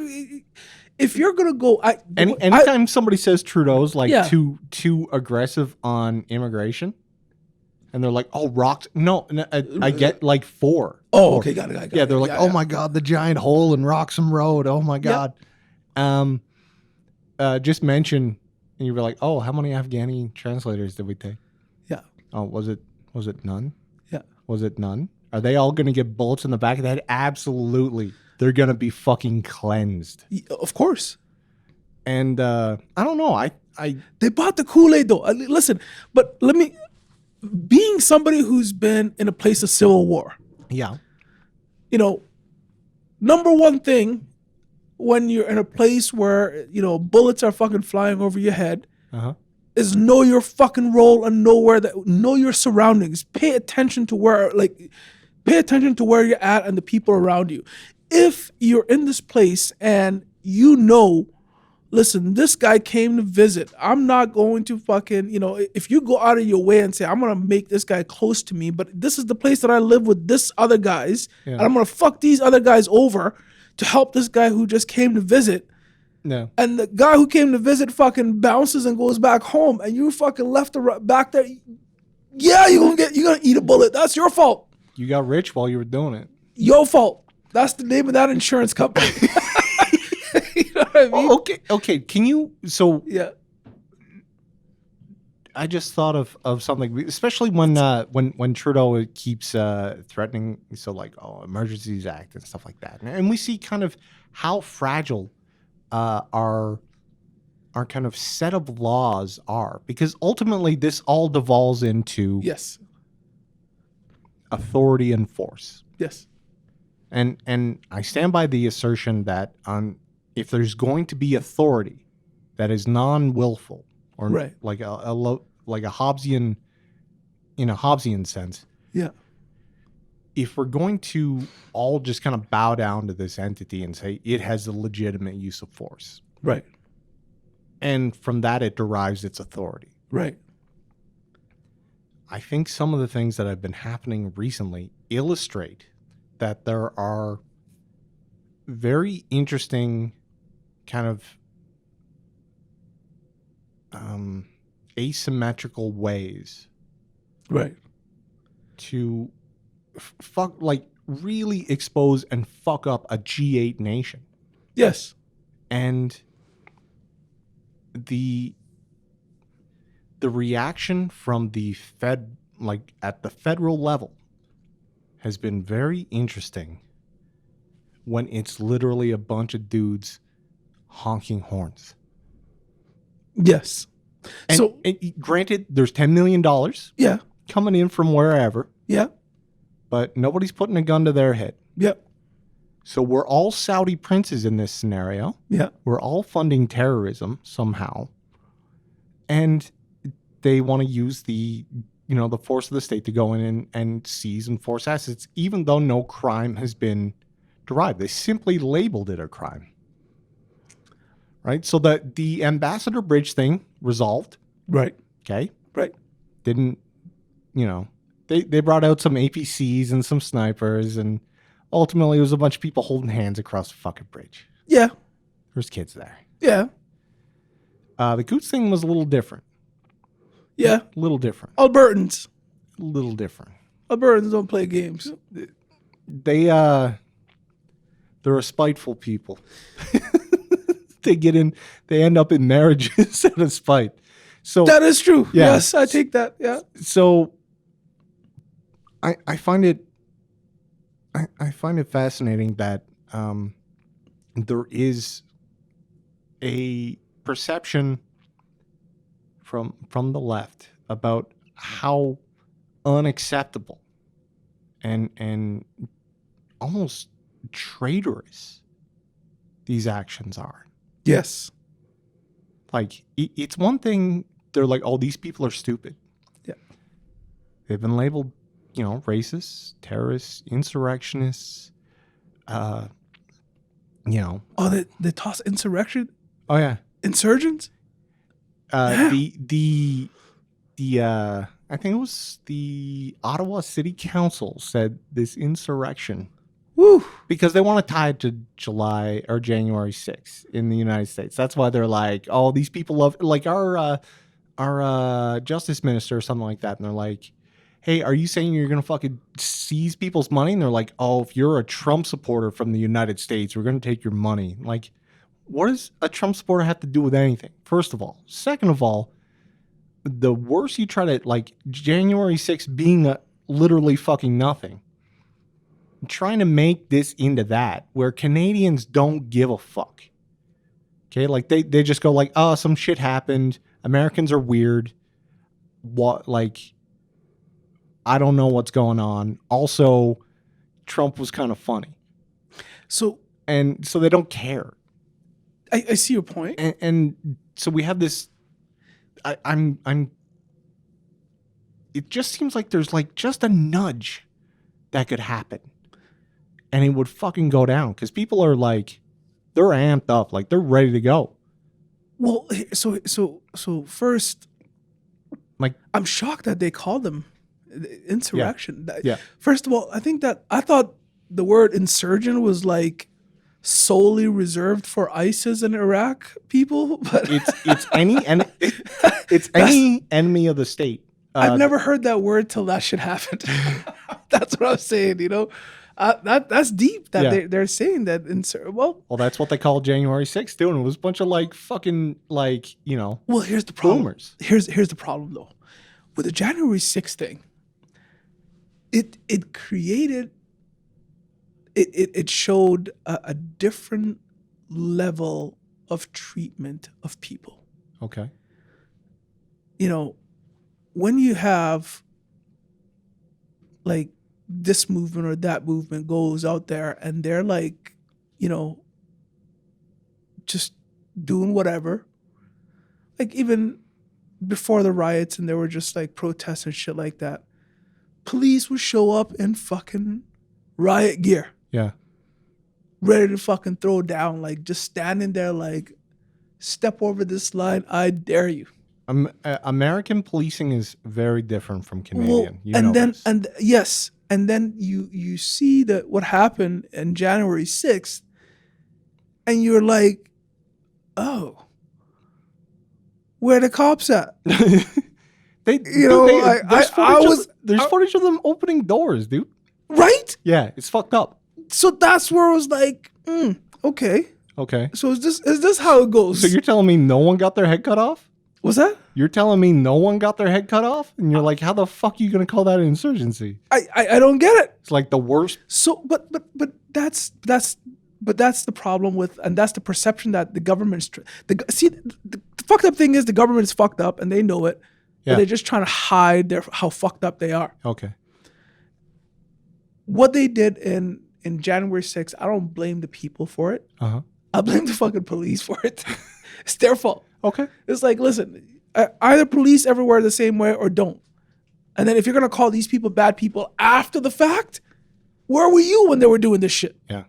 If you're gonna go, anytime somebody says Trudeau's like too aggressive on immigration. And they're like, oh, rocks. No, I get like 4. Oh, okay, got it. Yeah, they're like, oh my God, the giant hole in Roxham Road. Oh my God. Just mention, and you were like, oh, how many Afghani translators did we take? Yeah. Oh, was it none? Yeah. Was it none? Are they all going to get bullets in the back of the head? Absolutely. They're going to be fucking cleansed. Of course. And I don't know. They bought the Kool-Aid though. Listen, but being somebody who's been in a place of civil war. Yeah. Number one thing when you're in a place where, bullets are fucking flying over your head is know your fucking role and know your surroundings. Pay attention to where you're at and the people around you. If you're in this place and listen, this guy came to visit. I'm not going to fucking, if you go out of your way and say, I'm going to make this guy close to me, but this is the place that I live with this other guys, and I'm going to fuck these other guys over to help this guy who just came to visit. No. And the guy who came to visit fucking bounces and goes back home, and you fucking left back there. Yeah, you're going to eat a bullet. That's your fault. You got rich while you were doing it. Your fault. That's the name of that insurance company. You know what I mean? Oh, okay. Can you? So yeah, I just thought of something, especially when Trudeau keeps threatening, so like Emergencies Act and stuff like that, and we see kind of how fragile our kind of set of laws are, because ultimately this all devolves into authority and force. Yes. And I stand by the assertion that if there's going to be authority that is non-willful or like a Hobbesian, in a Hobbesian sense, if we're going to all just kind of bow down to this entity and say it has a legitimate use of force, right, and from that it derives its authority, right, I think some of the things that have been happening recently illustrate that there are very interesting kind of asymmetrical ways to really expose and fuck up a G8 nation. Yes. And the reaction from the Fed, like at the federal level, has been very interesting when it's literally a bunch of dudes honking horns. Yes. And granted, there's $10 million coming in from wherever. Yeah. But nobody's putting a gun to their head. Yep. So we're all Saudi princes in this scenario. Yeah. We're all funding terrorism somehow. And they want to use the force of the state to go in and seize and force assets, even though no crime has been derived. They simply labeled it a crime. Right? So the Ambassador Bridge thing resolved. Right. Okay. Right. Didn't They brought out some APCs and some snipers, and ultimately it was a bunch of people holding hands across the fucking bridge. Yeah. There's kids there. Yeah. The Coots thing was a little different. Yeah. A little different. Albertans. A little different. Albertans don't play games. They're a spiteful people. They end up in marriages out of spite. So that is true. Yeah. Yes, I take that. Yeah. So I find it fascinating that there is a perception from the left about how unacceptable and almost traitorous these actions are. Yes. Like, it's one thing, they're like, oh, these people are stupid. Yeah. They've been labeled, racist, terrorists, insurrectionists, Oh, they toss insurrection? Oh, yeah. Insurgents? I think it was the Ottawa City Council said this insurrection. Woo. Because they want to tie it to July or January 6th in the United States. That's why they're like, oh, these people love, like our justice minister or something like that. And they're like, hey, are you saying you're going to fucking seize people's money? And they're like, oh, if you're a Trump supporter from the United States, we're going to take your money. Like, what does a Trump supporter have to do with anything? First of all. Second of all, the worse you try to, like, January 6th being literally fucking nothing, trying to make this into that, where Canadians don't give a fuck. Okay, like they just go like, oh, some shit happened. Americans are weird. What, like, I don't know what's going on. Also, Trump was kind of funny. So they don't care. I see your point. And so we have this. I'm. It just seems like there's like just a nudge that could happen, and it would fucking go down because people are like, they're amped up, like they're ready to go. Well, so first, like, I'm shocked that they called them insurrection. Yeah. First of all, I thought the word insurgent was like solely reserved for ISIS and Iraq people, but it's any enemy of the state. I've never heard that word till that shit happened. That's what I'm saying. That's deep. That they're saying that well, that's what they called January 6th, dude. It was a bunch of like fucking like Well, here's the problem. boomers. Here's the problem though, with the January 6th thing. It created. It showed a different level of treatment of people. Okay. When you have like this movement or that movement goes out there and they're like, just doing whatever. Like even before the riots and there were just like protests and shit like that, police would show up in fucking riot gear. Yeah. Ready to fucking throw down, like just standing there like, step over this line, I dare you. American policing is very different from Canadian. Yes. And then you see that what happened in January 6th, and you're like, oh, where the cops at? There's footage of them opening doors, dude. Right? Yeah, it's fucked up. So that's where I was like, okay. Okay. So is this how it goes? So you're telling me no one got their head cut off? What's that? You're telling me no one got their head cut off? And you're like, how the fuck are you going to call that an insurgency? I don't get it. It's like the worst. So, but that's the problem with, and that's the perception that the government's, the fucked up thing is the government's fucked up and they know it. Yeah. But they're just trying to hide how fucked up they are. Okay. What they did in January 6th, I don't blame the people for it. Uh-huh. I blame the fucking police for it. It's their fault. Okay. It's like, listen, either police everywhere the same way or don't. And then if you're going to call these people bad people after the fact, where were you when they were doing this shit? Yeah.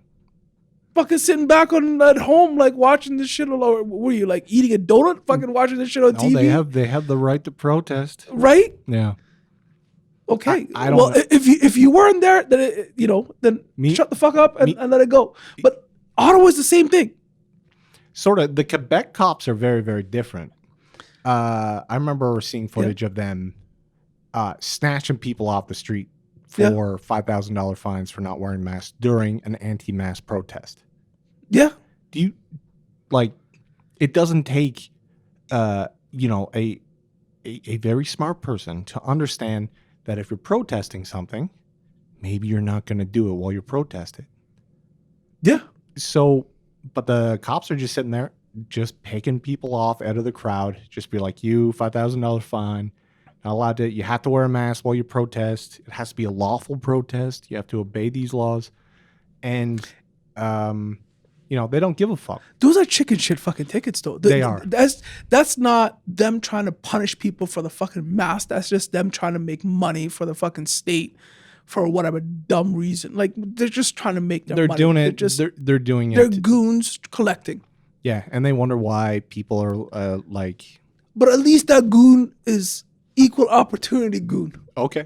Fucking sitting back at home, like watching this shit. Or were you like eating a donut, fucking watching this shit on TV? They have the right to protest. Right? Yeah. Okay. I don't well, know. if you weren't there, then then shut the fuck up and let it go. But Ottawa is the same thing. Sort of. The Quebec cops are very, very different. I remember seeing footage of them snatching people off the street for $5,000 fines for not wearing masks during an anti-mask protest. Yeah. Do you like? It doesn't take, a very smart person to understand that if you're protesting something, maybe you're not going to do it while you're protesting. Yeah. So, but the cops are just sitting there, just picking people off out of the crowd. Just be like, you $5,000 fine. Not allowed to. You have to wear a mask while you protest. It has to be a lawful protest. You have to obey these laws, and they don't give a fuck. Those are chicken shit fucking tickets, though. They are. That's not them trying to punish people for the fucking mask. That's just them trying to make money for the fucking state for whatever dumb reason. Like, they're just trying to make their money. Doing it. They're doing it. They're goons collecting. Yeah, and they wonder why people are like. But at least that goon is equal opportunity goon. Okay.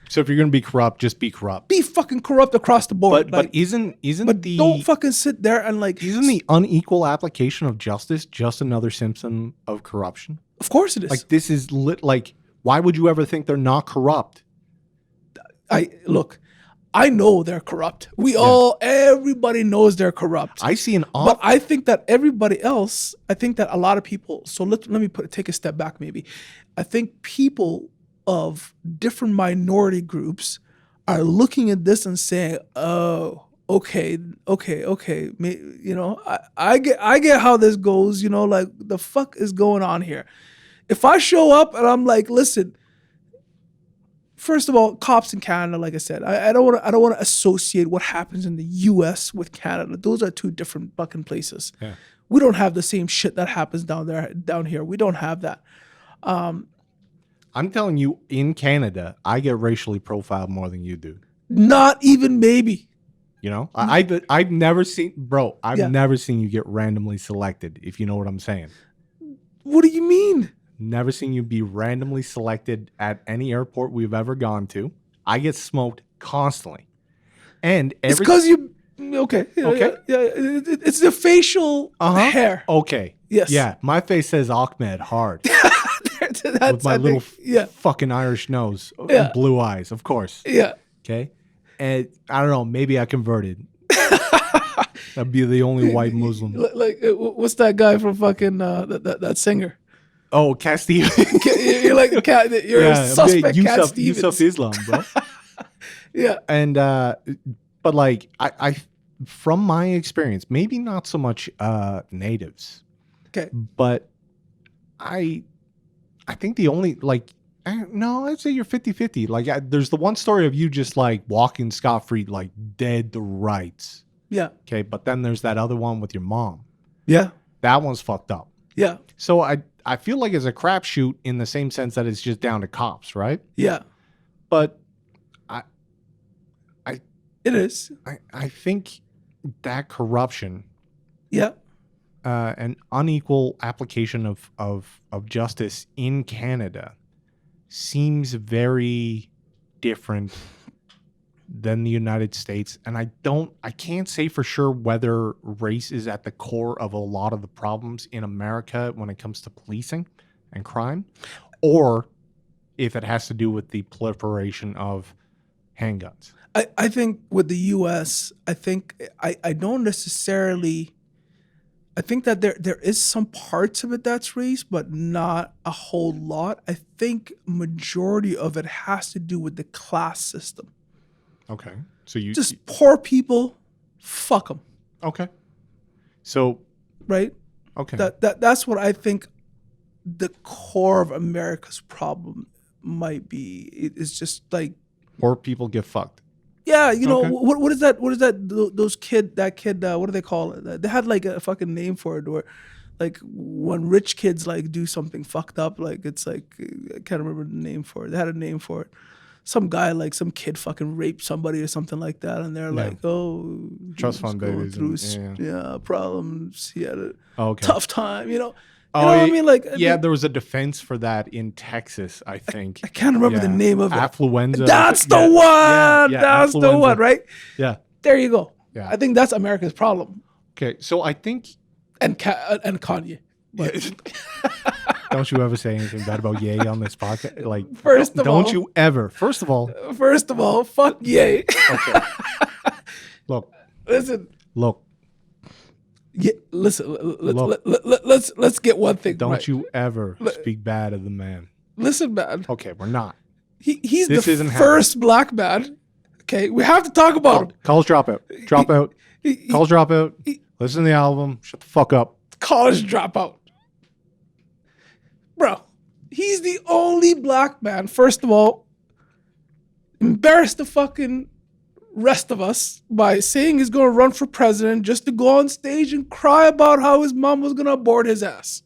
So if you're gonna be corrupt, just be corrupt. Be fucking corrupt across the board. But isn't the don't fucking sit there and isn't the unequal application of justice just another symptom of corruption? Of course it is. Like, this is why would you ever think they're not corrupt? I know they're corrupt. Everybody knows they're corrupt. I see but I think that everybody else, I think that a lot of people, so let me take a step back maybe. I think people of different minority groups are looking at this and saying, oh, okay. I get how this goes, like, the fuck is going on here? If I show up and I'm like, listen, first of all, cops in Canada, like I said, I don't want to associate what happens in the US with Canada. Those are two different fucking places. Yeah. We don't have the same shit that happens down here. We don't have that. I'm telling you, in Canada, I get racially profiled more than you do. Not even maybe. I've never seen, bro. I've never seen you get randomly selected. If you know what I'm saying. What do you mean? Never seen you be randomly selected at any airport we've ever gone to. I get smoked constantly, and it's because you. Okay. Yeah, it's the facial hair. Okay. Yes. Yeah. My face says Ahmed hard. With my little fucking Irish nose and blue eyes, of course. Yeah. Okay. And I don't know. Maybe I converted. That'd be the only white Muslim. Like, what's that guy from fucking that singer? Oh, Cat Stevens. You're like a cat. You're a suspect, Cat Stevens. Yusuf Islam, bro. Yeah. And but like I from my experience, maybe not so much natives. Okay. But I think the only no, I'd say you're 50-50. Like, there's the one story of you just like walking scot-free, like dead to rights. Yeah. Okay, but then there's that other one with your mom. Yeah. That one's fucked up. Yeah. So I feel like it's a crapshoot in the same sense that it's just down to cops, right? Yeah. But it is. I think that corruption. Yeah. An unequal application of justice in Canada seems very different than the United States. And I can't say for sure whether race is at the core of a lot of the problems in America when it comes to policing and crime, or if it has to do with the proliferation of handguns. I think with the US, I don't necessarily. I think that there is some parts of it that's race, but not a whole lot. I think majority of it has to do with the class system. Okay. So you just poor people, fuck them. Okay. So right. Okay. That's what I think the core of America's problem might be. It's just like poor people get fucked. Yeah, what is that? What is that? Those kid, what do they call it? They had like a fucking name for it, where like when rich kids like do something fucked up, like it's like I can't remember the name for it. They had a name for it. Some guy, like some kid, fucking raped somebody or something like that, and they're like, "Oh, trust fund babies, through problems. He had a tough time." Oh, You know what I mean? Like, yeah, there was a defense for that in Texas, I think. I can't remember the name of it. Affluenza. That's the one. That's the affluenza. one, right? Yeah. There you go. Yeah. I think that's America's problem. Okay, so I think... And Kanye. Don't you ever say anything bad about Ye on this podcast? Like, First of don't all- you ever. First of all, fuck Ye. okay. Look, Listen. Yeah, listen. Look. Let's get one thing. don't right. you ever speak bad of the man. Listen, man. Okay, we're not. He's This the isn't first black man. Okay, we have to talk about him. College dropout. Dropout. College dropout. Listen to the album. Shut the fuck up. College dropout. Bro, he's the only black man, first of all, embarrassed the fucking rest of us by saying he's going to run for president just to go on stage and cry about how his mom was going to abort his ass.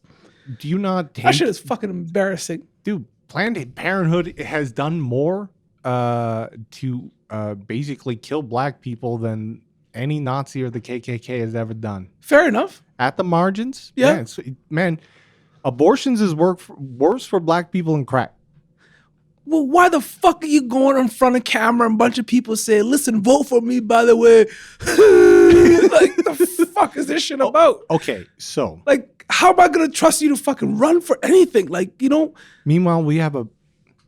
Do you not That shit is fucking embarrassing. Dude, Planned Parenthood has done more to basically kill black people than any Nazi or the KKK has ever done. Fair enough. At the margins, Yeah. man, abortions is worse for black people than crack. Well, why the fuck are you going in front of camera and a bunch of people say, listen, vote for me, by the way? Like, the fuck is this shit about? Okay, so Like, how am I going to trust you to fucking run for anything? Like, you know? meanwhile, we have a...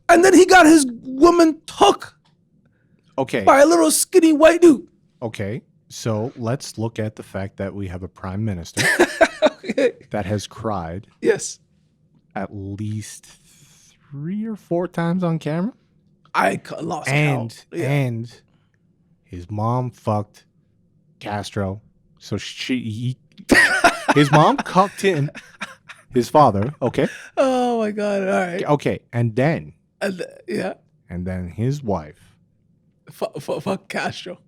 And then he got his woman took Okay, by a little skinny white dude. okay, so let's look at the fact that we have a prime minister Okay. that has cried Yes. at least 3 or 4 times on camera. Lost And count. Yeah. and his mom fucked Castro. So his mom cucked in his father, okay? Oh, my God. All right. Okay, and then Yeah. his wife. Fuck Castro.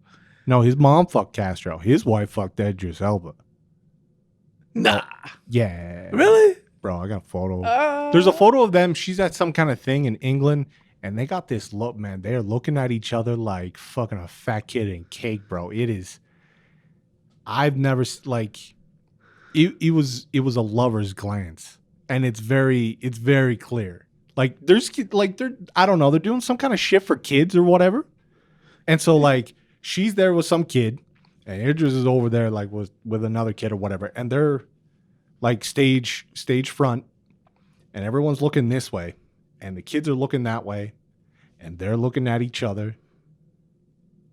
No, his mom fucked Castro. His wife fucked Idris Elba. Nah. Yeah. Really? Bro, I got a photo. There's a photo of them. She's at some kind of thing in England, and they got this look, man. They're looking at each other like fucking a fat kid in cake, bro. It is. I've never like. It was a lover's glance, and it's very clear. Like there's like they're I don't know, they're doing some kind of shit for kids or whatever, and so like she's there with some kid, and Idris is over there like with another kid or whatever, and they're like stage front, and everyone's looking this way, and the kids are looking that way, and they're looking at each other,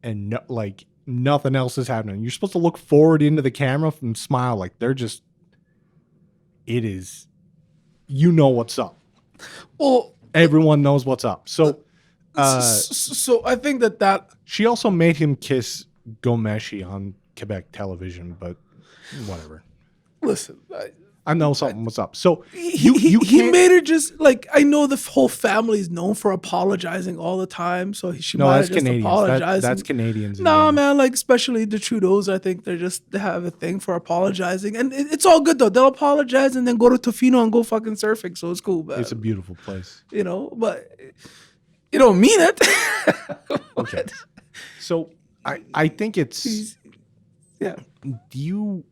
and like nothing else is happening. You're supposed to look forward into the camera and smile, like they're just. It is, you know what's up. Well, everyone knows what's up. So, so I think that she also made him kiss Gomeshi on Quebec television, but whatever. Listen, I know something was up. So he can't- made her just like I know the whole family is known for apologizing all the time, so she No, might that's have just Canadians. apologized. That's Canadians. Nah, man, like especially the Trudeaus, I think they have a thing for apologizing, and it's all good though. They'll apologize and then go to Tofino and go fucking surfing, so it's cool. Man. It's a beautiful place. You know, but you don't mean it. Okay. So I think it's yeah. Do you?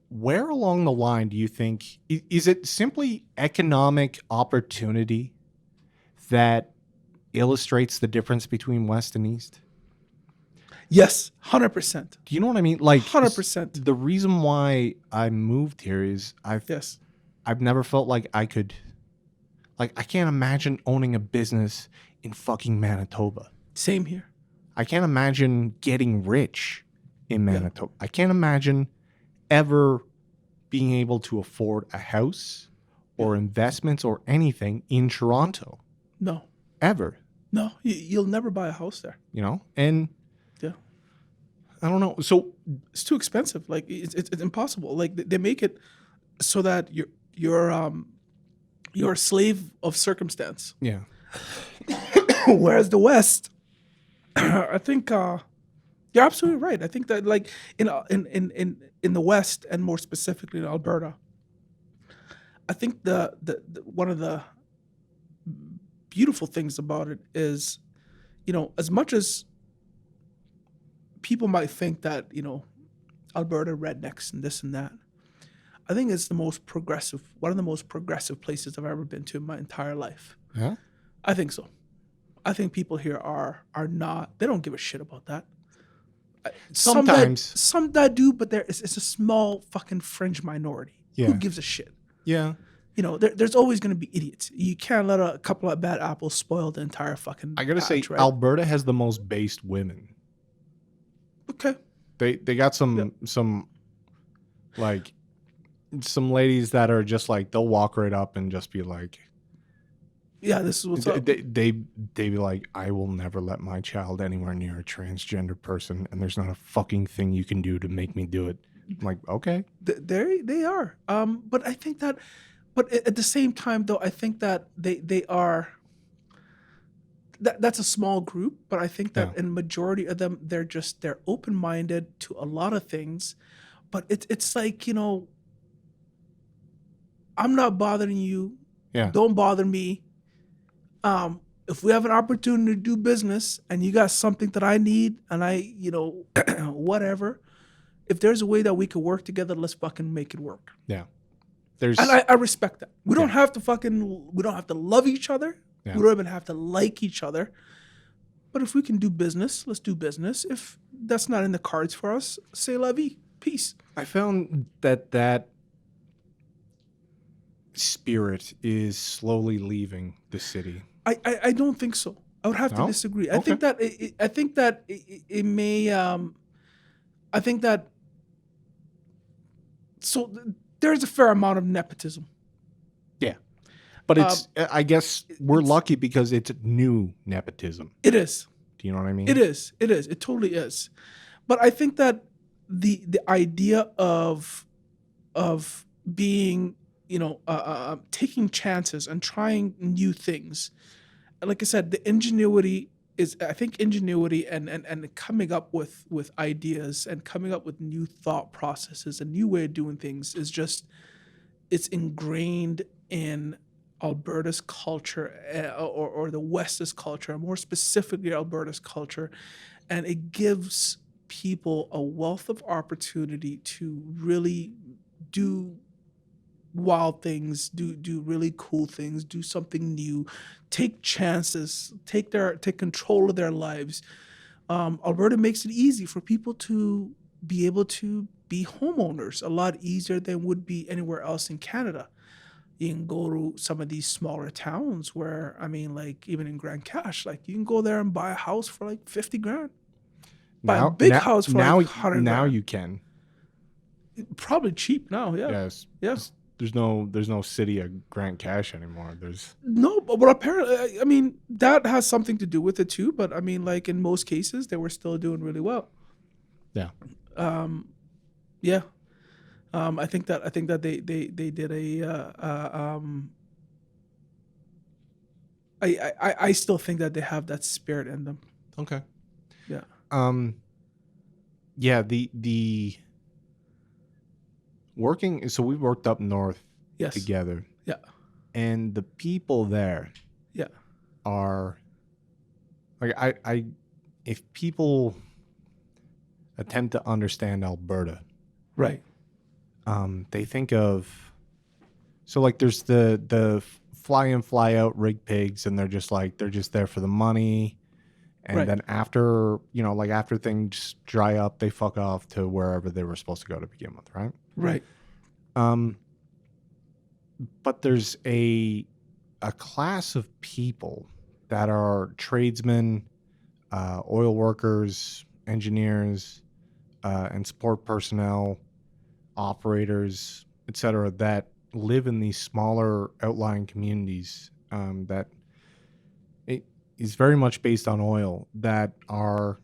Where along the line do you think is it simply economic opportunity that illustrates the difference between West and East? Yes, 100%. Do you know what I mean? Like 100%. The reason why I moved here is I've never felt like I could, like I can't imagine owning a business in fucking Manitoba. Same here. I can't imagine getting rich in Manitoba. I can't imagine ever being able to afford a house or investments or anything in Toronto. No. Ever. No, you'll never buy a house there. You know? And yeah. I don't know. So it's too expensive. Like it's impossible. Like they make it so that you're a slave of circumstance. Yeah. Whereas the West, I think you're absolutely right. I think that like in the West and more specifically in Alberta, I think the one of the beautiful things about it is, you know, as much as people might think that, you know, Alberta rednecks and this and that. I think it's one of the most progressive places I've ever been to in my entire life. Yeah. I think so. I think people here are not. They don't give a shit about that. Sometimes. Some that do, but it's a small fucking fringe minority. Yeah. Who gives a shit? Yeah. You know, there's always going to be idiots. You can't let a couple of bad apples spoil the entire fucking. I gotta say, right? Alberta has the most based women. Okay. They got some like some ladies that are just like they'll walk right up and just be like, yeah, this is what's up. They be like, I will never let my child anywhere near a transgender person, and there's not a fucking thing you can do to make me do it. I'm like, okay. They are. But I think that, but at the same time, though, I think that they are. That's a small group, but I think that in majority of them, they're open-minded to a lot of things. But it's like, you know, I'm not bothering you. Yeah. Don't bother me. If we have an opportunity to do business and you got something that I need and I, you know, whatever, if there's a way that we could work together, let's fucking make it work. Yeah. And I respect that. We don't have to love each other. Yeah. We don't even have to like each other. But if we can do business, let's do business. If that's not in the cards for us, say la vie. Peace. I found that spirit is slowly leaving the city. I don't think so. I would have to disagree. I think that it may. I think that. So there's a fair amount of nepotism. Yeah, but it's. I guess we're lucky because it's new nepotism. It is. Do you know what I mean? It is. It is. It totally is. But I think that the idea of being, you know, taking chances and trying new things, like I said, the ingenuity and coming up with ideas and coming up with new thought processes, a new way of doing things is just, it's ingrained in Alberta's culture or the West's culture, more specifically Alberta's culture, and it gives people a wealth of opportunity to really do wild things, do really cool things, do something new, take chances, take control of their lives. Alberta makes it easy for people to be able to be homeowners, a lot easier than would be anywhere else in Canada. You can go to some of these smaller towns where, I mean, like even in Grand Cache, like you can go there and buy a house for like 50 grand. Buy a big house for like 100 grand. Now you can. Probably cheap now, yeah. Yes. Yes. There's no city of Grand Cache anymore. No, but apparently, I mean, that has something to do with it too. But I mean, like in most cases, they were still doing really well. Yeah. Yeah. I think that they did a. I still think that they have that spirit in them. Okay. Yeah. Yeah. The working. So we worked up north. Yes. Together. Yeah. And the people there. Yeah. Are like if people attempt to understand Alberta. Right. They think of, so like there's the fly in, fly out rig pigs, and they're just there for the money. And then after things dry up, they fuck off to wherever they were supposed to go to begin with, right? Right. But there's a class of people that are tradesmen, oil workers, engineers, and support personnel, operators, etc., that live in these smaller outlying communities that it is very much based on oil, that are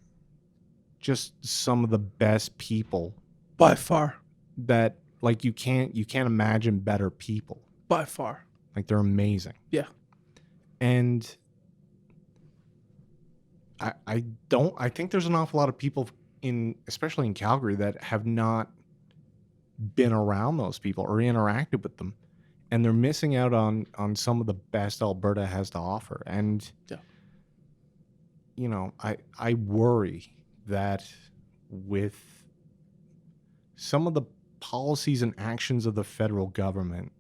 just some of the best people by far. That like you can't imagine better people by far. Like they're amazing. Yeah. And I think there's an awful lot of people especially in Calgary, that have not been around those people or interacted with them, and they're missing out on some of the best Alberta has to offer. And you know, I worry that with some of the policies and actions of the federal government,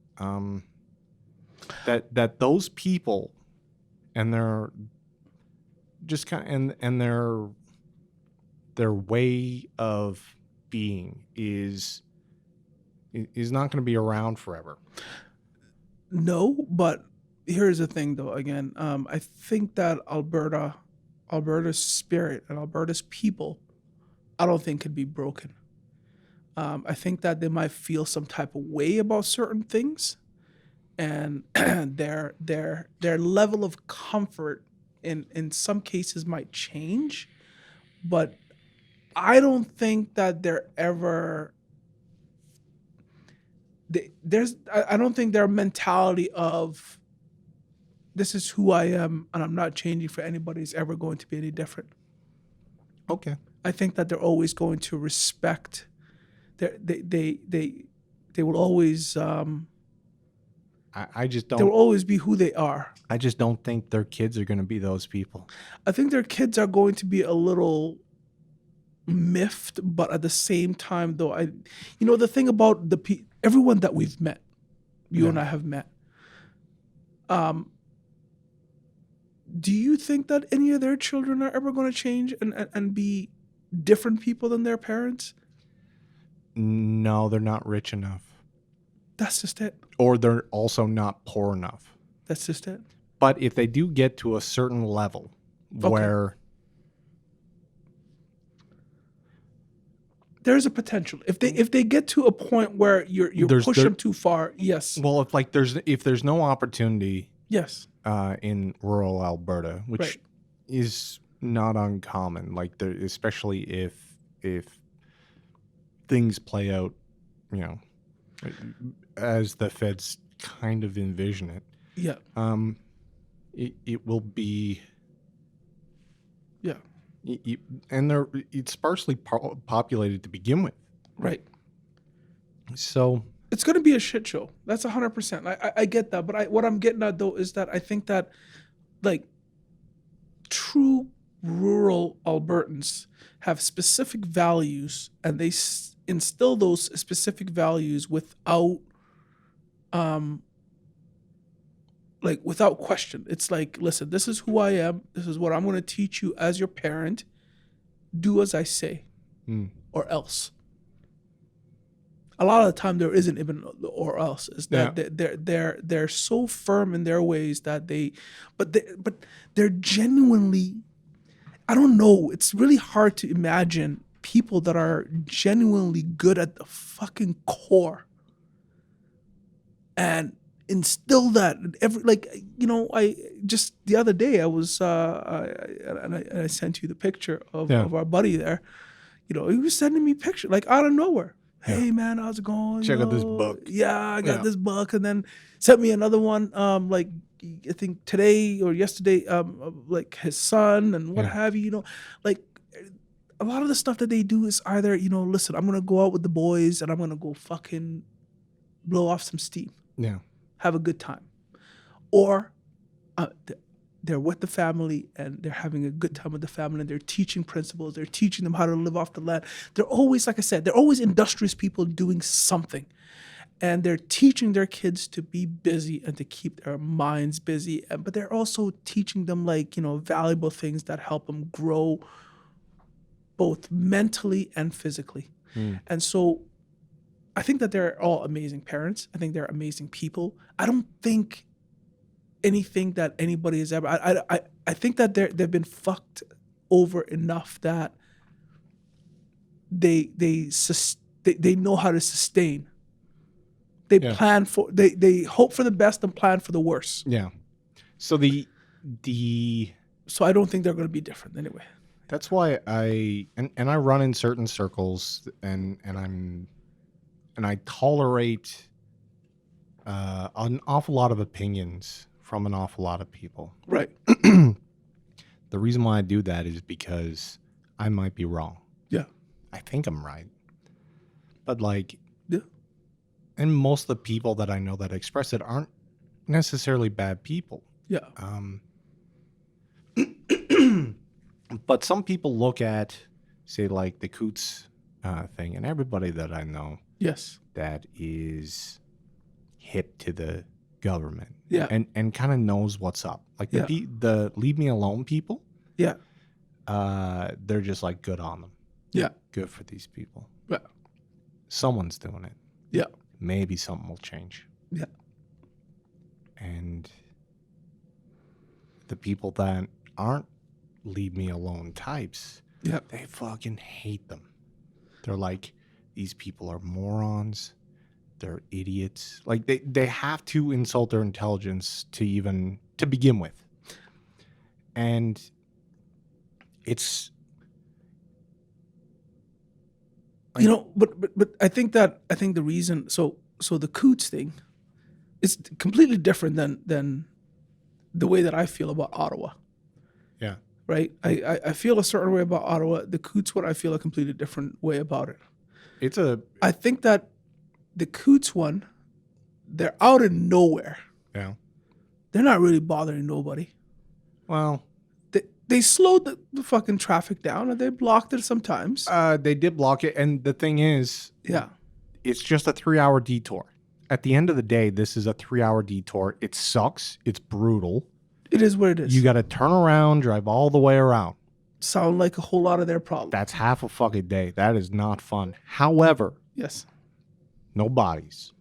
that those people and their just kind of, and their way of being is not going to be around forever. No, but here's the thing, though. Again, I think that Alberta's spirit and Alberta's people, I don't think could be broken. I think that they might feel some type of way about certain things, and their level of comfort in some cases might change, but I don't think that they're ever. I don't think their mentality of this is who I am and I'm not changing for anybody is ever going to be any different. Okay. I think that they're always going to respect. They will always. I just don't. They will always be who they are. I just don't think their kids are going to be those people. I think their kids are going to be a little miffed, but at the same time, though, the thing about everyone that we've met, you and I have met. Do you think that any of their children are ever going to change and be different people than their parents? No, they're not rich enough. That's just it. Or they're also not poor enough. That's just it. But if they do get to a certain level where there's a potential, if they get to a point where you push them too far, yes. Well, if there's no opportunity, yes, in rural Alberta, which is not uncommon, especially if things play out, as the feds kind of envision it. Yeah. It will be. Yeah. And it's sparsely populated to begin with. Right. So it's going to be a shit show. That's 100%. I get that, but what I'm getting at though is that I think that, true rural Albertans have specific values, and they instill those specific values without question. It's like, listen, this is who I am. This is what I'm going to teach you as your parent. Do as I say, or else. A lot of the time, there isn't even or else. Is that they're so firm in their ways that but they're genuinely. I don't know. It's really hard to imagine people that are genuinely good at the fucking core and instill that I just the other day I was I sent you the picture of our buddy there. He was sending me pictures out of nowhere. Hey man, how's it going? Check out this book. Yeah, I got this book, and then sent me another one. I think today or yesterday, his son and what have you. A lot of the stuff that they do is either listen, I'm gonna go out with the boys and I'm gonna go fucking blow off some steam. Yeah. Have a good time, or they're with the family and they're having a good time with the family, and they're teaching principles. They're teaching them how to live off the land. They're always, like I said, they're always industrious people doing something, and they're teaching their kids to be busy and to keep their minds busy. But they're also teaching them valuable things that help them grow both mentally and physically. And so I think that they're all amazing parents. I think they're amazing people. I don't think anything that anybody has ever. I think that they've been fucked over enough that they know how to sustain. They plan for they hope for the best and plan for the worst. Yeah. So so I don't think they're going to be different anyway. That's why I run in certain circles and I tolerate an awful lot of opinions from an awful lot of people. Right. The reason why I do that is because I might be wrong. Yeah. I think I'm right. But and most of the people that I know that express it aren't necessarily bad people. Yeah. But some people look at, say, the thing, and everybody that I know Yes. that is hip to the government, Yeah. and kind of knows what's up. Like the leave me alone people, Yeah. they're just like good on them. Yeah. Good for these people. Yeah. Someone's doing it. Yeah. Maybe something will change. Yeah. And the people that aren't leave me alone types, Yeah. they fucking hate them. They're like, these people are morons. They're idiots. Like they have to insult their intelligence to begin with. And it's like, but I think the reason so the Coots thing is completely different than the way that I feel about Ottawa. yeah. Right? I feel a certain way about Ottawa. The Coots one, I feel a completely different way about it. I think that the Coots one, they're out in nowhere. Yeah. They're not really bothering nobody. Well, they slowed the fucking traffic down and they blocked it sometimes. they did block it, and the thing is, yeah, it's just a 3-hour detour. At the end of the day, this is a 3-hour detour. It sucks. It's brutal. It is what it is. You got to turn around, drive all the way around. Sound like a whole lot of their problem. That's half a fucking day. That is not fun. However, yes, no bodies.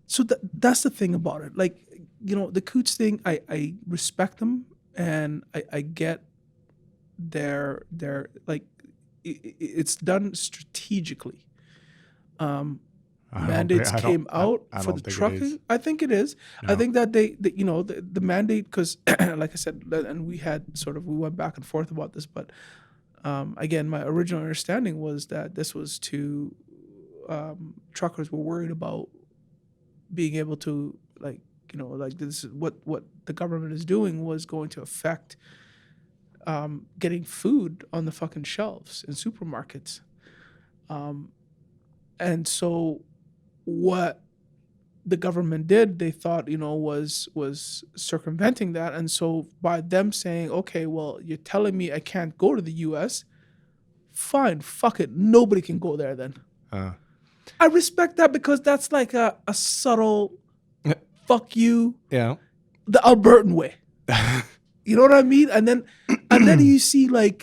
So that's the thing about it. Like, the Coots thing, I respect them, and I get their like it's done strategically. Mandates came out for the trucking. I think it is. No. I think that the mandate, because like I said, and we went back and forth about this, but again, my original understanding was that this was to truckers were worried about being able to like this is what the government is doing was going to affect getting food on the fucking shelves in supermarkets. And so what the government did, they thought, was circumventing that. And so by them saying, okay, well, you're telling me I can't go to the U.S., fine, fuck it. Nobody can go there then. I respect that, because that's like a subtle fuck you. Yeah. The Albertan way. You know what I mean? And then you see when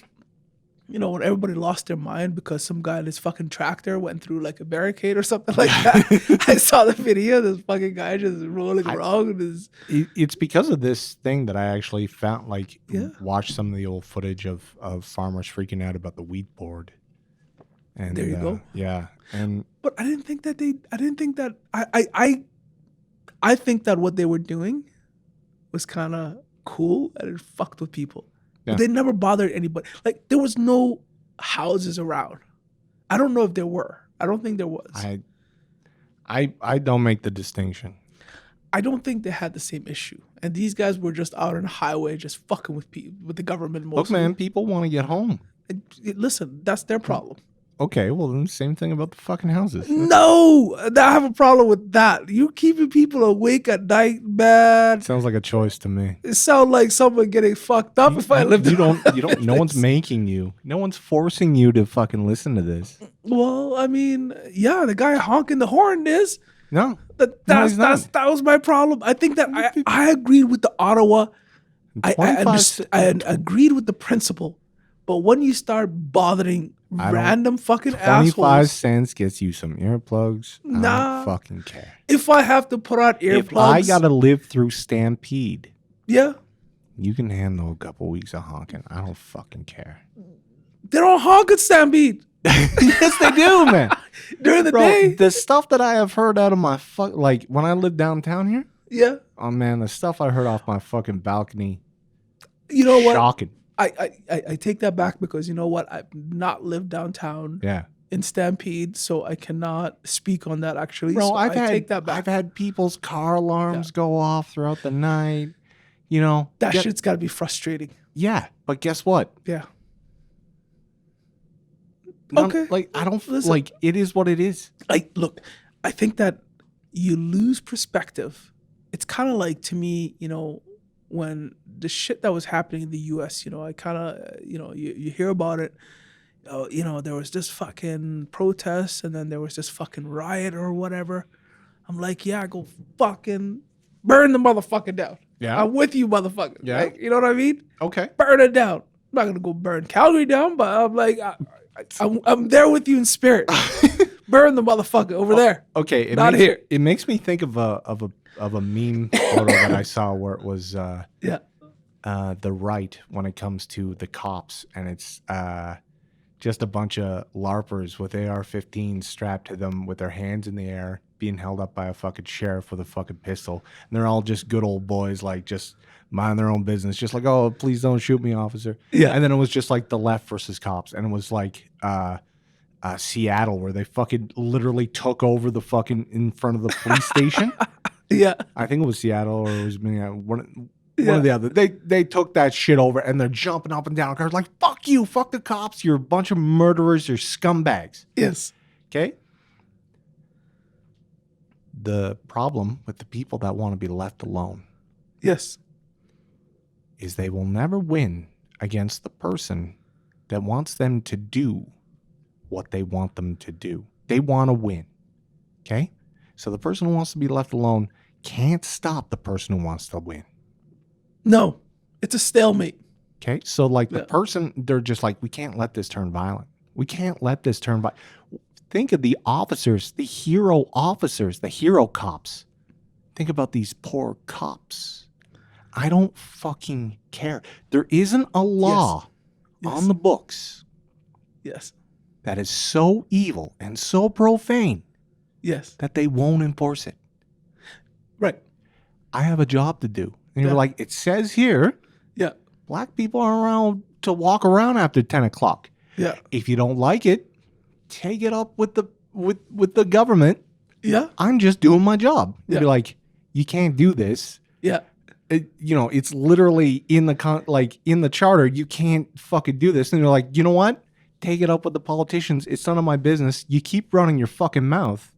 everybody lost their mind because some guy in his fucking tractor went through like a barricade or something like that. I saw the video. This fucking guy just rolling around. It's because of this thing that I actually found, watched some of the old footage of farmers freaking out about the wheat board. And there you go. Yeah. But I didn't think that I think that what they were doing was kind of cool, and it fucked with people. Yeah. But they never bothered anybody. Like, there was no houses around. I don't know if there were. I don't think there was. I don't make the distinction. I don't think they had the same issue. And these guys were just out on the highway just fucking with the government mostly. Look, man, people want to get home. Listen, that's their problem. Okay, well, then same thing about the fucking houses. No, I have a problem with that. You keeping people awake at night, man. Sounds like a choice to me. It sounds like someone getting fucked up if I lived. You don't. No one's making you. No one's forcing you to fucking listen to this. Well, I mean, yeah, the guy honking the horn is. No, that was my problem. I think that I agreed with the Ottawa. I agreed with the principle, but when you start bothering random fucking 25 assholes. 25 cents gets you some earplugs. Nah. I don't fucking care. If I have to put on earplugs. If I got to live through Stampede. Yeah. You can handle a couple weeks of honking. I don't fucking care. They don't honk at Stampede. Yes, they do, man. During the day. The stuff that I have heard out of my when I lived downtown here. Yeah. Oh, man, the stuff I heard off my fucking balcony. You know what? Shocking. I take that back, because you know what? I've not lived downtown in Stampede, so I cannot speak on that actually. Bro, so take that back. I've had people's car alarms go off throughout the night. That shit's got to be frustrating. Yeah, but guess what? Yeah. Okay. I don't listen, it is what it is. Look, I think that you lose perspective. It's kind of like, to me, when the shit that was happening in the U.S., I kind of, you hear about it, oh, there was this fucking protest and then there was this fucking riot or whatever. I'm like, yeah, go fucking burn the motherfucker down. Yeah. I'm with you, motherfucker. Yeah. Like, you know what I mean? Okay. Burn it down. I'm not going to go burn Calgary down, but I'm like, I'm there with you in spirit. Burn the motherfucker over there. Okay. Not here. It makes me think of a meme photo that I saw where it was the right when it comes to the cops, and it's just a bunch of LARPers with AR-15s strapped to them with their hands in the air, being held up by a fucking sheriff with a fucking pistol. And they're all just good old boys, like just mind their own business, just like, oh, please don't shoot me, officer. Yeah. And then it was just like the left versus cops, and it was like Seattle, where they fucking literally took over the fucking in front of the police station. Yeah. I think it was Seattle or it was one or the other. They took that shit over and they're jumping up and down cars like, fuck you, fuck the cops, you're a bunch of murderers, you're scumbags. Yes. Okay? The problem with the people that want to be left alone Yes. is they will never win against the person that wants them to do what they want them to do. They want to win. Okay? So the person who wants to be left alone can't stop the person who wants to win. No, it's a stalemate. Okay? So like the person, they're just like, we can't let this turn violent. We can't let this turn violent. Think of the officers, the hero officers, the hero cops. Think about these poor cops. I don't fucking care. There isn't a law on the books that is so evil and so profane that they won't enforce it. Right. I have a job to do. And you're like, it says here, black people are allowed to walk around after 10 o'clock. Yeah. If you don't like it, take it up with the government. Yeah. I'm just doing my job. You'd be like, you can't do this. Yeah. It's literally in the charter. You can't fucking do this. And you're like, you know what? Take it up with the politicians. It's none of my business. You keep running your fucking mouth.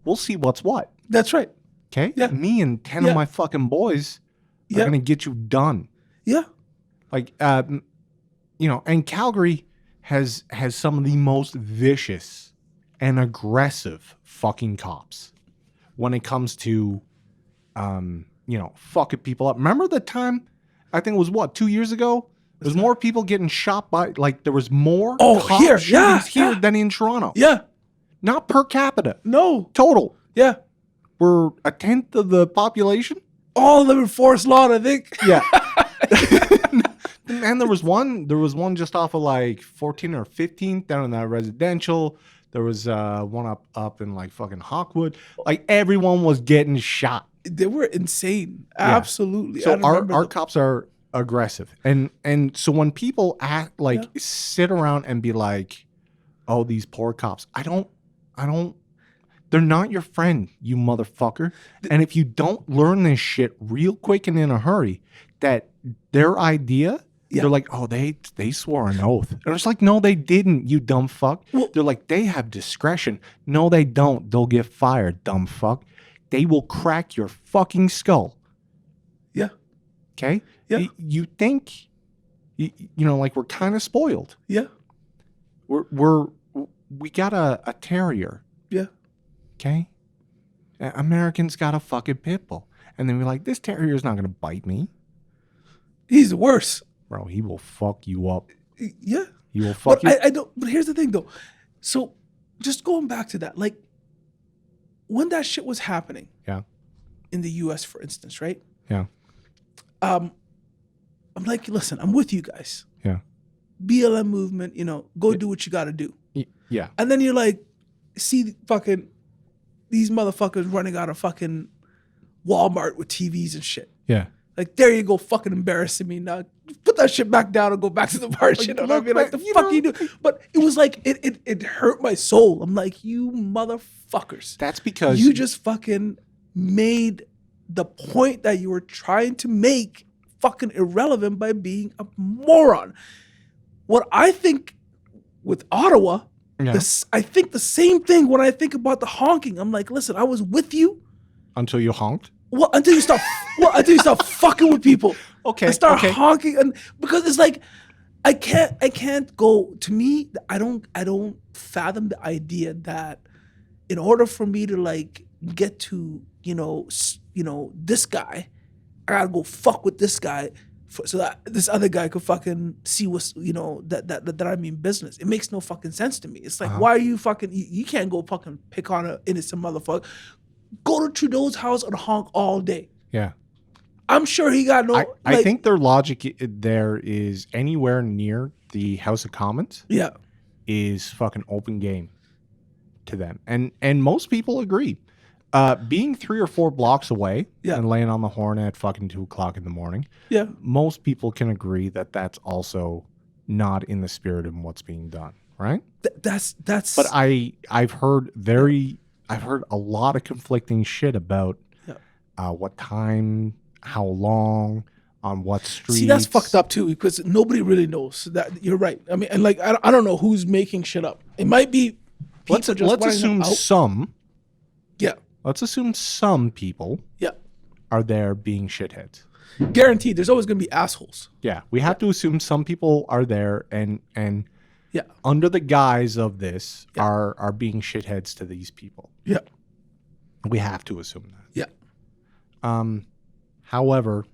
We'll see what's what. That's right. Okay? Yeah. Me and 10 of my fucking boys are going to get you done. Yeah. Like, and Calgary has some of the most vicious and aggressive fucking cops when it comes to, fucking people up. Remember the time, I think it was 2 years ago? There's more people getting shot by, like, there was more cop shootings here than in Toronto. Yeah. Not per capita. No. Total. Yeah. We're a tenth of the population. All of them in Forest Lawn, I think. Yeah. And there was one just off of like 14 or 15 down in that residential. There was one up in like fucking Hawkwood. Like everyone was getting shot. They were insane. Yeah. Absolutely. So our cops are aggressive. And so when people act like sit around and be like, oh, these poor cops, I don't they're not your friend, you motherfucker. And if you don't learn this shit real quick and in a hurry, that their idea, they're like, oh, they swore an oath. And it's like, no, they didn't, you dumb fuck. Well, they're like, they have discretion. No, they don't. They'll get fired, dumb fuck. They will crack your fucking skull. Yeah. Okay? Yeah. You think, like we're kind of spoiled. Yeah. We got a terrier. Yeah. Okay? Americans got a fucking pit bull. And then we're like, this terrier's not going to bite me. He's worse. Bro, he will fuck you up. Yeah. He will fuck you. I don't. But here's the thing, though. So, just going back to that, like, when that shit was happening, in the U.S., for instance, right? Yeah. I'm like, listen, I'm with you guys. Yeah. BLM movement, go do what you got to do. Yeah. And then you're like, see fucking these motherfuckers running out of fucking Walmart with TVs and shit. Yeah. Like, there you go, fucking embarrassing me now. Put that shit back down and go back to the bar. Shit. I mean, like, the fuck you do? But it was like, it hurt my soul. I'm like, you motherfuckers. That's because you just fucking made the point that you were trying to make fucking irrelevant by being a moron. What I think with Ottawa, I think the same thing when I think about the honking. I'm like, listen, I was with you. Until you honked? Well, until you start fucking with people. Okay. I start honking, and because it's like, I can't go. To me, I don't fathom the idea that in order for me to like get to this guy, I gotta go fuck with this guy so that this other guy could fucking see what's that I mean business. It makes no fucking sense to me. It's like, why are you fucking? You can't go fucking pick on an innocent motherfucker. Go to Trudeau's house and honk all day. Yeah. I'm sure he got no. I think their logic there is anywhere near the House of Commons. Yeah. Is fucking open game to them, and most people agree. Being 3 or 4 blocks away and laying on the horn at fucking 2 o'clock in the morning. Yeah. Most people can agree that that's also not in the spirit of what's being done, right? That's. But I've heard a lot of conflicting shit about what time, how long, on what streets. See, that's fucked up too, because nobody really knows. That you're right. I mean, and like I don't know who's making shit up. It might be. Let's assume some. Yeah. Let's assume some people. Yeah. Are there being shitheads. Guaranteed. There's always going to be assholes. Yeah, we have to assume some people are there and under the guise of this are being shitheads to these people. Yeah. We have to assume that. Yeah. However,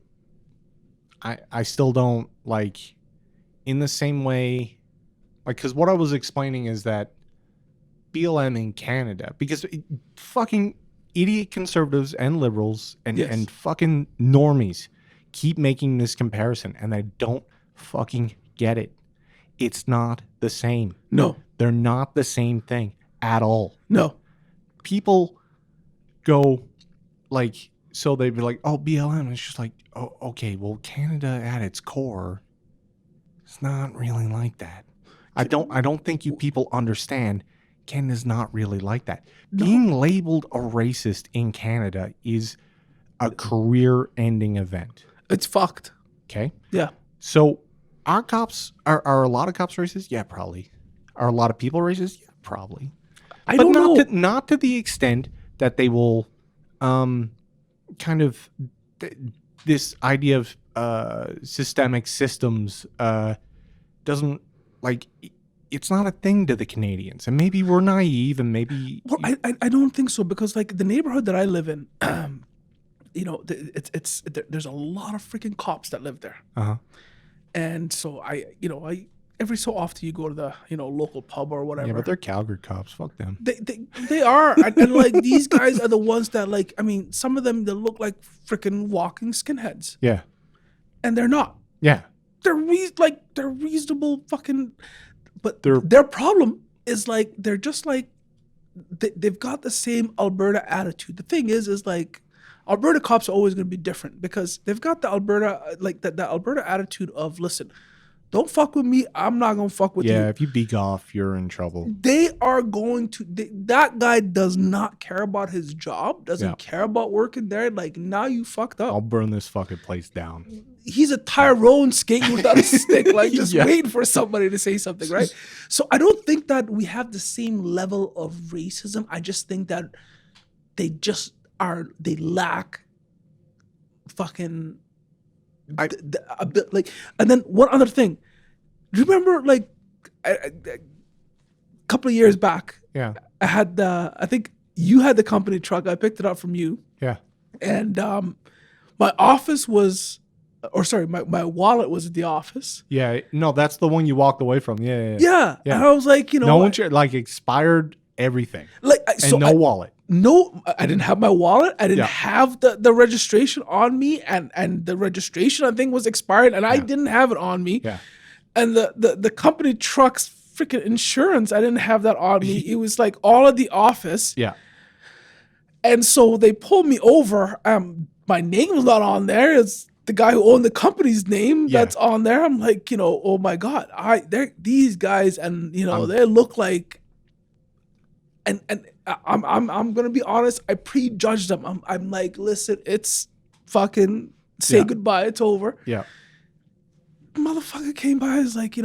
I still don't like in the same way, like, because what I was explaining is that BLM in Canada, because fucking idiot conservatives and liberals and fucking normies keep making this comparison, and I don't fucking get it. It's not the same. No. They're not the same thing at all. No. People go like, so they'd be like, oh, BLM. It's just like, oh, okay, well, Canada at its core, it's not really like that. I don't think you people understand. Canada's not really like that. No. Being labeled a racist in Canada is a career-ending event. It's fucked. Okay? Yeah. So are cops, are a lot of cops racist? Yeah, probably. Are a lot of people racist? Yeah, probably. I don't know. Not to the extent that they will kind of this idea of systemic systems doesn't like... It's not a thing to the Canadians, and maybe we're naive, and maybe. Well, I don't think so, because like the neighborhood that I live in, there's a lot of freaking cops that live there, and so I every so often you go to the local pub or whatever. Yeah, but they're Calgary cops. Fuck them. They are, and like these guys are the ones that like. I mean, some of them they look like freaking walking skinheads. Yeah, and they're not. Yeah, they're reasonable fucking. But their problem is like they're just like they've got the same Alberta attitude. The thing is like Alberta cops are always going to be different because they've got the Alberta the Alberta attitude of, listen, don't fuck with me. I'm not going to fuck with you. Yeah, if you beak off, you're in trouble. They are going to. That guy does not care about his job. Doesn't care about working there. Like, now you fucked up. I'll burn this fucking place down. He's a Tyrone skating without a stick, like just waiting for somebody to say something, right? So I don't think that we have the same level of racism. I just think that they lack fucking a bit like. And then one other thing, do you remember like a couple of years back? Yeah, I had I think you had the company truck. I picked it up from you. Yeah, and my office was. Or sorry, my wallet was at the office. Yeah, no, that's the one you walked away from. Yeah. And I was like, no one like expired everything, like no wallet. No, I didn't have my wallet. I didn't have the registration on me, and the registration I think was expired, and I didn't have it on me. Yeah, and the company truck's freaking insurance, I didn't have that on me. It was like all at the office. Yeah, and so they pulled me over. My name was not on there. It's the guy who owned the company's name that's on there. I'm like, oh my God, they're these guys, and they look like, and I'm gonna be honest, I prejudged them. I'm like, listen, it's fucking say goodbye, it's over. Yeah. Motherfucker came by, is like,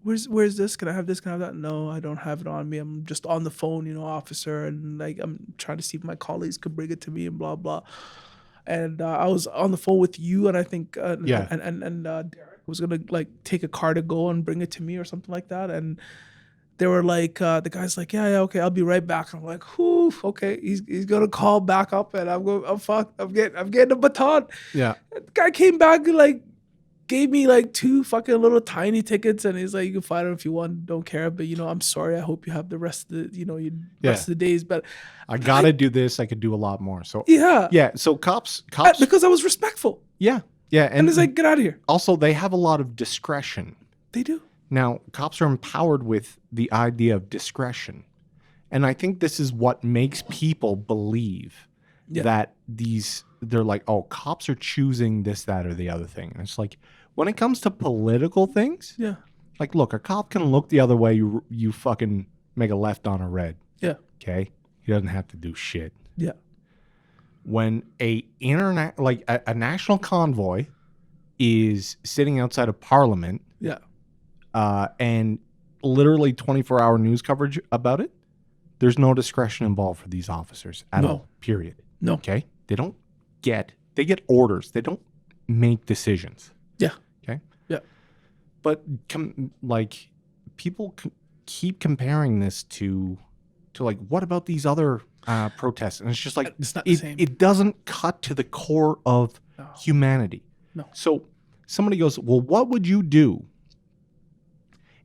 where's this? Can I have this? Can I have that? No, I don't have it on me. I'm just on the phone, officer, and like I'm trying to see if my colleagues could bring it to me and blah blah. And I was on the phone with you, and I think and Derek. was gonna like take a car to go and bring it to me or something like that. And they were like, the guy's like, yeah, okay, I'll be right back. And I'm like, whew, okay, he's gonna call back up, and I'm fucked. I'm getting a baton. Yeah. The guy came back and like gave me like 2 fucking little tiny tickets, and he's like, you can fight him if you want, don't care, but I'm sorry. I hope you have the rest of the rest of the days. But I gotta do this. I could do a lot more. So yeah. So cops, because I was respectful. Yeah. And it's like, get out of here. Also, they have a lot of discretion. They do. Now, cops are empowered with the idea of discretion. And I think this is what makes people believe that they're like, oh, cops are choosing this, that, or the other thing. And it's like, when it comes to political things, like, look, a cop can look the other way, you fucking make a left on a red. Yeah. Okay? He doesn't have to do shit. Yeah. When a national convoy is sitting outside of Parliament, and literally 24-hour news coverage about it, there's no discretion involved for these officers at all. Period. No. Okay? They get orders. They don't make decisions. Yeah. Okay? Yeah. But people keep comparing this to like, what about these other protests? And it's just like, it's not the same. It doesn't cut to the core of humanity. No. So somebody goes, well, what would you do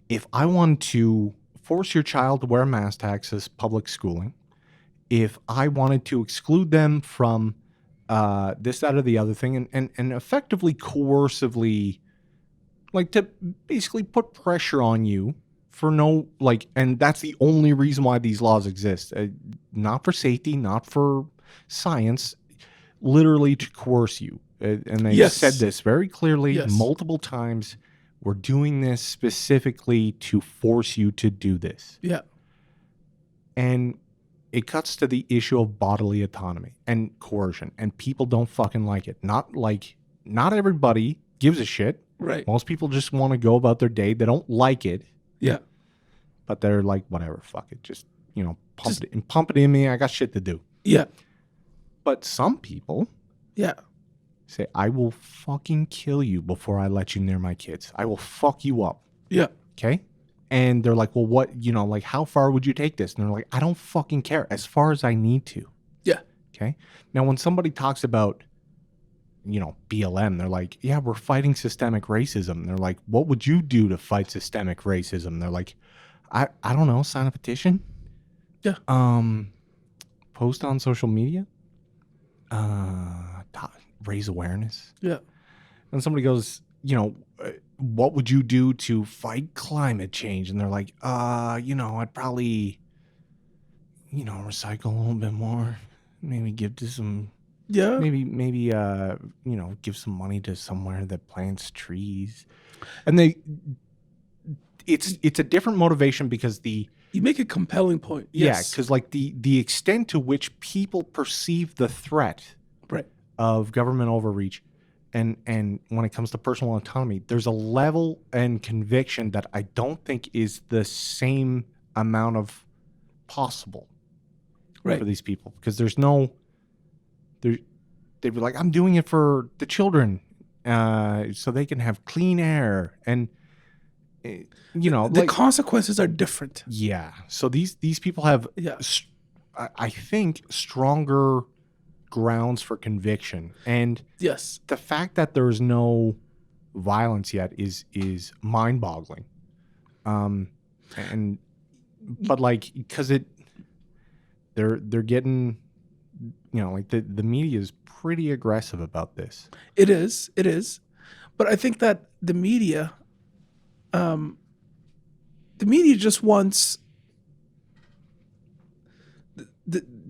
if I wanted to force your child to wear a mask to access public schooling? If I wanted to exclude them from this, that, or the other thing, and effectively coercively, like, to basically put pressure on you for and that's the only reason why these laws exist. Not for safety, not for science, literally to coerce you. And they said this very clearly multiple times. We're doing this specifically to force you to do this. Yeah. And it cuts to the issue of bodily autonomy and coercion, and people don't fucking like it. Not everybody gives a shit. Right. Most people just want to go about their day. They don't like it. Yeah. But they're like, whatever, fuck it. Just, pump it in me. I got shit to do. Yeah. But some people say, I will fucking kill you before I let you near my kids. I will fuck you up. Yeah. Okay? And they're like, well, what, how far would you take this? And they're like, I don't fucking care. As far as I need to. Yeah. Okay? Now, when somebody talks about, BLM, they're like, yeah, we're fighting systemic racism. And they're like, what would you do to fight systemic racism? And they're like, I don't know, sign a petition? Yeah. Post on social media? Raise awareness. Yeah. And somebody goes, what would you do to fight climate change? And they're like, I'd probably, recycle a little bit more. Maybe give to some, maybe, give some money to somewhere that plants trees. And it's a different motivation because you make a compelling point. Yes. Yeah, because like the extent to which people perceive the threat of government overreach and when it comes to personal autonomy, there's a level and conviction that I don't think is the same amount of possible for these people, because they'd be like, I'm doing it for the children so they can have clean air, and the consequences are different. Yeah. So these people have I think stronger grounds for conviction, and the fact that there's no violence yet is mind-boggling. But like, because they're getting, the media is pretty aggressive about this. It is, but I think that the media just wants.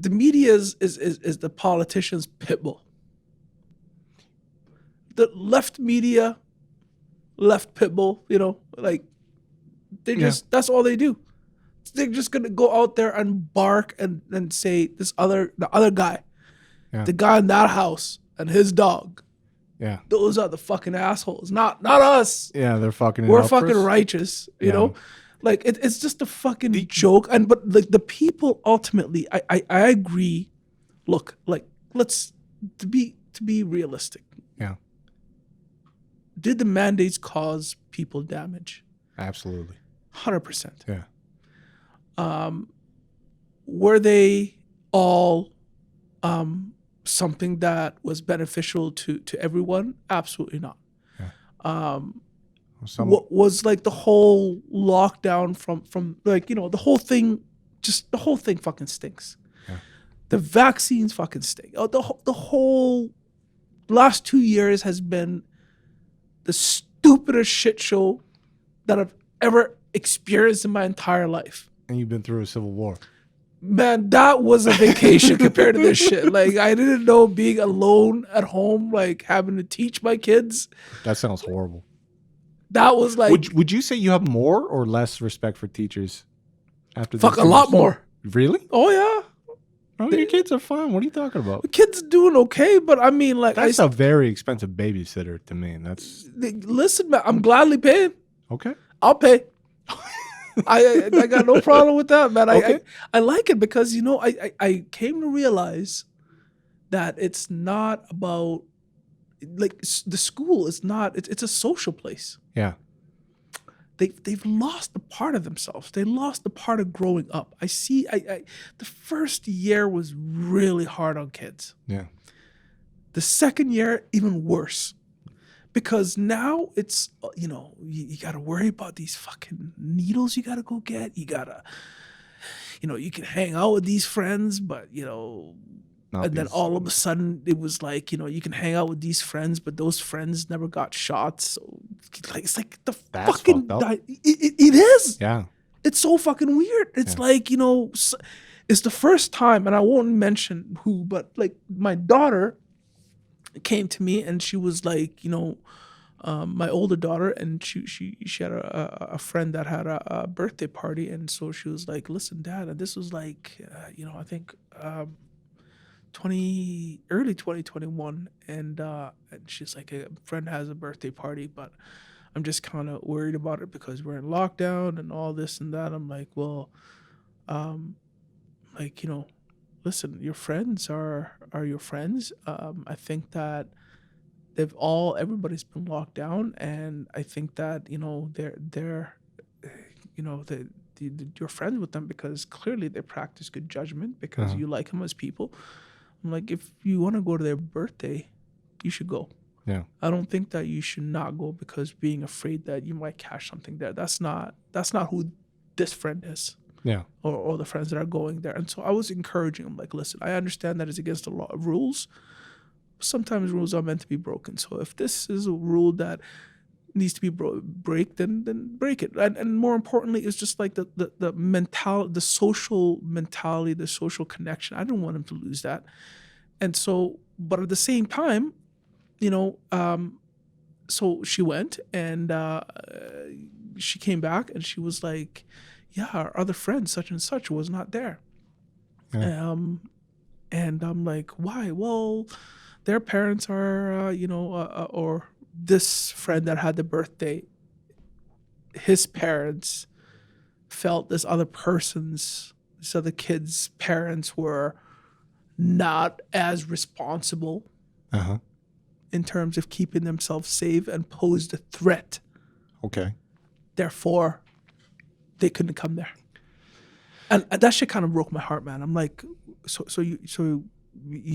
The media is the politicians' pit bull. The left media, left pit bull, that's all they do. They're just gonna go out there and bark and say the other guy, the guy in that house and his dog. Yeah. Those are the fucking assholes, not us. Yeah, they're fucking. We're fucking righteous, you know. Like it's just a fucking joke, but like the people ultimately, I agree. Look, like let's to be realistic. Yeah. did the mandates cause people damage? Absolutely. 100%. Yeah. Were they all something that was beneficial to everyone? Absolutely not. Yeah. What was like the whole lockdown from like, you know, the whole thing fucking stinks. Yeah. The vaccines fucking stink. The whole last 2 years has been the stupidest shit show that I've ever experienced in my entire life. And you've been through a civil war. Man, that was a vacation compared to this shit. Like, I didn't know being alone at home, like having to teach my kids. That sounds horrible. That was like... Would you say you have more or less respect for teachers after this? Fuck, a lot more. Really? Oh, yeah. Oh, your kids are fine. What are you talking about? The kids doing okay, but I mean, like... That's a very expensive babysitter to me. Listen, man, I'm gladly paying. Okay. I'll pay. I got no problem with that, man. Okay. I like it because, you know, I came to realize that it's not about, like, the school is not, it's a social place. Yeah. They've lost the part of themselves. They lost the part of growing up. I see, the first year was really hard on kids. Yeah. The second year, even worse. Because now it's, you know, you got to worry about these fucking needles you got to go get. You got to, you know, you can hang out with these friends, but, you know, then all of a sudden it was like, you know, you can hang out with these friends, but those friends never got shots. So like, it's like the That's fucking, it is. Yeah. It's so fucking weird. It's like, you know, it's the first time, and I won't mention who, but like my daughter came to me and she was like, you know, my older daughter, and she had a friend that had a birthday party, and so she was like, listen, Dad, and this was like, you know, I think early 2021, and she's like, a friend has a birthday party, but I'm just kind of worried about it because we're in lockdown and all this and that. I'm like, well, like, you know, listen, your friends are your friends. I think that everybody's been locked down, and I think that, you know, they're you know, you're friends with them because clearly they practice good judgment because you like them as people. I'm like, if you want to go to their birthday, you should go. Yeah. I don't think that you should not go because being afraid that you might catch something there. That's not who this friend is. Yeah. Or the friends that are going there. And so I was encouraging them, like, listen, I understand that it's against the law of rules. Sometimes rules are meant to be broken. So if this is a rule that needs to be break, then break it. And more importantly, it's just like the mentality, the social mentality, the social connection. I don't want them to lose that. And so, but at the same time, you know, so she went and she came back and she was like, yeah, our other friend, such and such, was not there. Yeah. And I'm like, why? Well, their parents are, you know, or this friend that had the birthday, his parents felt this other kid's parents were not as responsible in terms of keeping themselves safe and posed a threat. Okay. Therefore, they couldn't come there. And that shit kind of broke my heart, man. I'm like, so you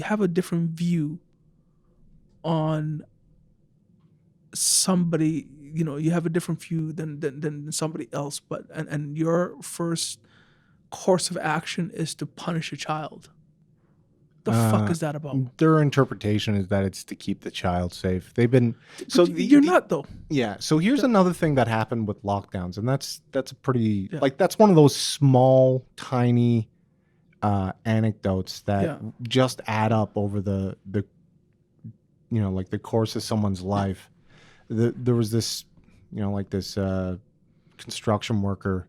have a different view on somebody, you know, you have a different view than somebody else, but and your first course of action is to punish a child. The fuck is that about? Their interpretation is that it's to keep the child safe. They've been you're not though. Yeah. So here's another thing that happened with lockdowns, and that's a pretty like that's one of those small, tiny anecdotes that just add up over the you know, like the course of someone's life. There was this, you know, like this construction worker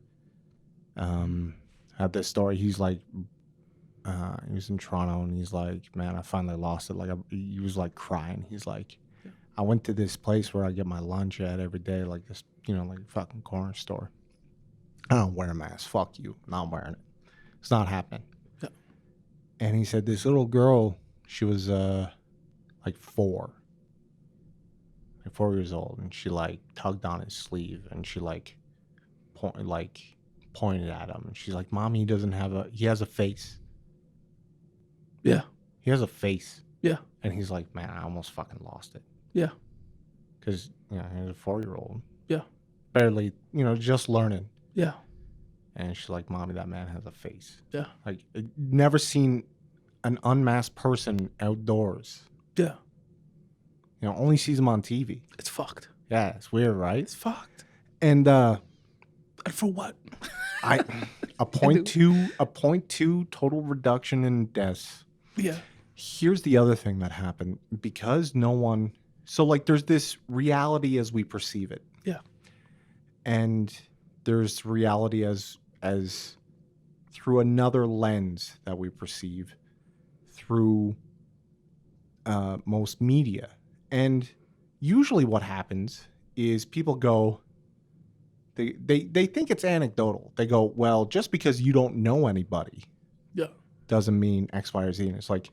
had this story. He's like, he was in Toronto and he's like, man, I finally lost it. Like he was like crying. He's like, I went to this place where I get my lunch at every day, like this, you know, like a fucking corner store. I don't wear a mask. Fuck you. I'm not wearing it. It's not happening. Yeah. And he said this little girl, she was like 4. like 4 years old, and she like tugged on his sleeve, and she like pointed at him, and she's like, "Mommy, he has a face. Yeah. He has a face." Yeah. And he's like, "Man, I almost fucking lost it." Yeah. Because he's a 4-year-old. Yeah. Barely, just learning. Yeah. And she's like, "Mommy, that man has a face." Yeah. Like, never seen an unmasked person outdoors. Yeah. Only sees him on TV. It's fucked. Yeah, it's weird, right? It's fucked. And And for what? a 0.2 total reduction in deaths. Yeah. Here's the other thing that happened, because no one. So like, there's this reality as we perceive it. Yeah. And there's reality as through another lens that we perceive through most media. And usually what happens is people go, they think it's anecdotal. They go, well, just because you don't know anybody doesn't mean X, Y, or Z. And it's like,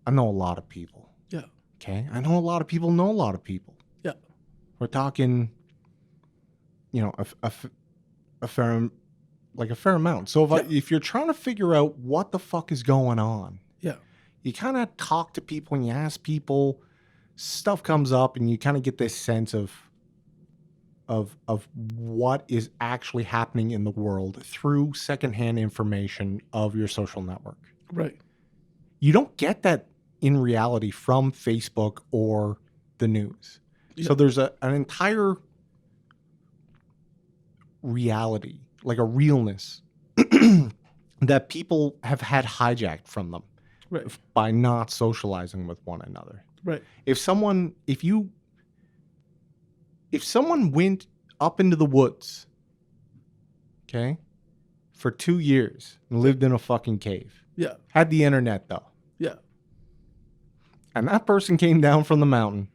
I know a lot of people. Yeah. Okay? I know a lot of people know a lot of people. Yeah. We're talking, a fair amount. So if you're trying to figure out what the fuck is going on, you kind of talk to people and you ask people, stuff comes up, and you kind of get this sense of what is actually happening in the world through secondhand information of your social network. Right. You don't get that in reality from Facebook or the news. Yeah. So there's an entire reality, like a realness that people have had hijacked from them. Right. By not socializing with one another. Right. If someone went up into the woods, okay, for 2 years and lived in a fucking cave. Yeah. Had the internet though. Yeah. And that person came down from the mountain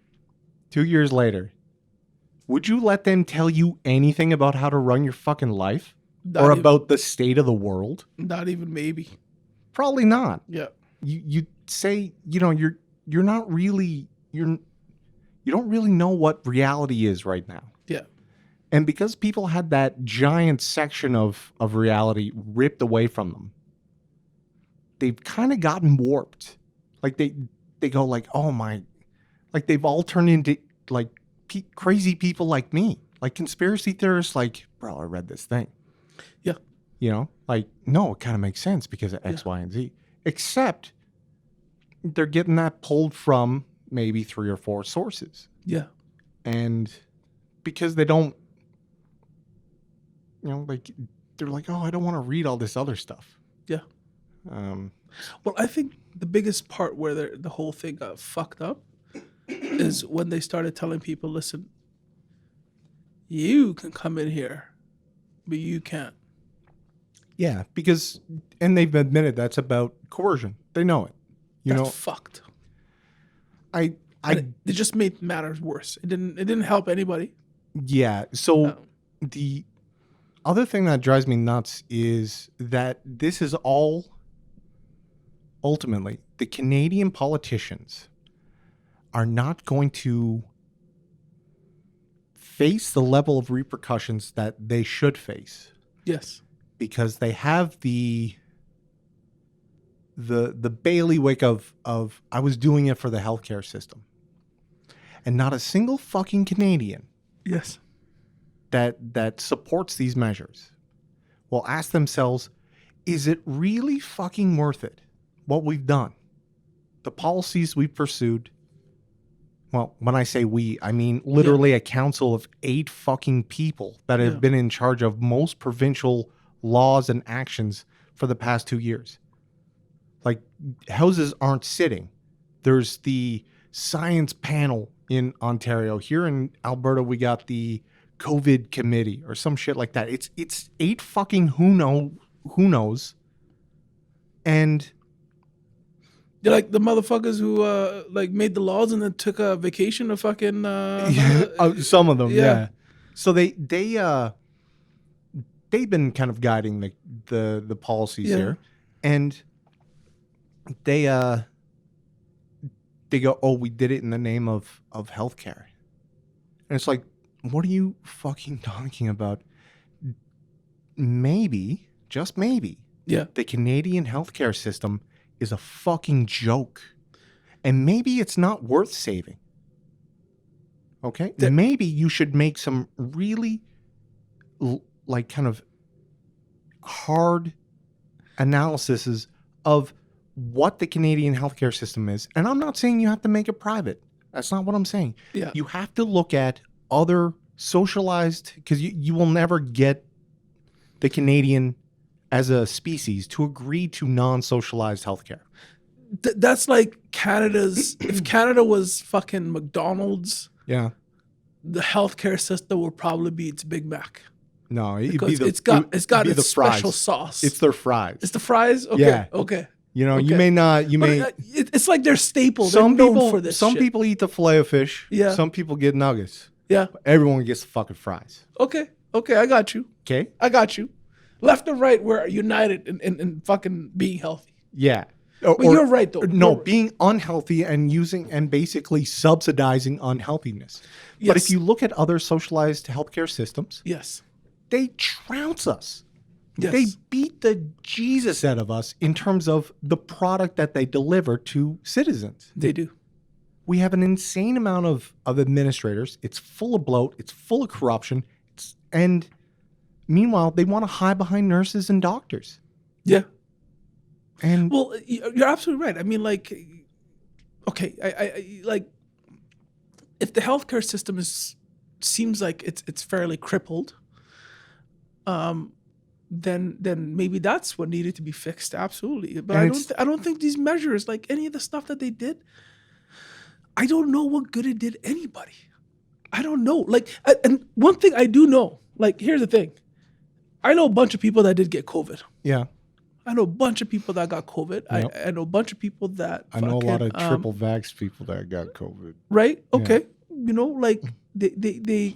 2 years later. Would you let them tell you anything about how to run your fucking life? Or about the state of the world? Not even maybe. Probably not. Yeah. You say, you're not really, you don't really know what reality is right now. Yeah. And because people had that giant section of reality ripped away from them, they've kind of gotten warped. Like they go like, oh my, like they've all turned into like crazy people like me, like conspiracy theorists. Like, bro, I read this thing. Yeah. Like, no, it kind of makes sense because of X, Y, and Z. Except they're getting that pulled from maybe 3 or 4 sources. Yeah. And because they don't, like, they're like, oh, I don't want to read all this other stuff. Yeah. Well, I think the biggest part where the whole thing got fucked up is when they started telling people, listen, you can come in here, but you can't. Yeah, because, and they've admitted that's about coercion. They know it. That's fucked. It just made matters worse. It didn't help anybody. Yeah. So the other thing that drives me nuts is that this is all ultimately the Canadian politicians are not going to face the level of repercussions that they should face. Yes. Because they have the bailiwick of I was doing it for the healthcare system. And not a single fucking Canadian that supports these measures will ask themselves, is it really fucking worth it? What we've done, the policies we've pursued. Well, when I say we, I mean literally a council of 8 fucking people that have been in charge of most provincial laws and actions for the past 2 years. Like, houses aren't sitting. There's the science panel in Ontario. Here in Alberta, we got the COVID committee or some shit like that. It's 8 fucking who knows. And you're like the motherfuckers who like made the laws and then took a vacation to fucking some of them, yeah. So they've been kind of guiding the policies here, and they go, oh, we did it in the name of healthcare. And it's like, what are you fucking talking about? Maybe, just maybe, Yeah. the Canadian healthcare system is a fucking joke. And maybe it's not worth saving. Okay? Maybe you should make some really, like, kind of hard analyses of what the Canadian healthcare system is. And I'm not saying you have to make it private. That's not what I'm saying. Yeah. You have to look at other socialized, because you will never get the Canadian as a species to agree to non-socialized healthcare. That's like Canada's. If Canada was fucking McDonald's, Yeah. the healthcare system would probably be its Big Mac. No, Because it's got its special sauce. It's their fries. It's the fries? Okay. Yeah. Okay. You know, Okay. you may not, It's like their staple. some They're known people, for this some shit. people eat the filet of fish. Yeah. Some people get nuggets. Yeah. Everyone gets the fucking fries. Okay. I got you. Okay? I got you. Left and right, we're united in fucking being healthy. Yeah. But you're right, though. No, You're right. being unhealthy and using and basically subsidizing unhealthiness. But Yes. if you look at other socialized healthcare systems, Yes. they trounce us. Yes. They beat the Jesus out of us in terms of the product that they deliver to citizens. They do. We have an insane amount of administrators. It's full of bloat. It's full of corruption. And meanwhile, they want to hide behind nurses and doctors. Yeah. And Well, you're absolutely right. I mean, like, okay, I like, if the healthcare system seems like it's fairly crippled, then maybe that's what needed to be fixed. Absolutely, but I don't think these measures, like any of the stuff that they did, I don't know what good it did anybody. I don't know. Like, and one thing I do know, like, here's the thing, I know a bunch of people that did get COVID. yeah, I know a bunch of people that got COVID. Yep. I know a bunch of people that I know a lot of fucking, triple vax people that got COVID. right? Okay, you know, like they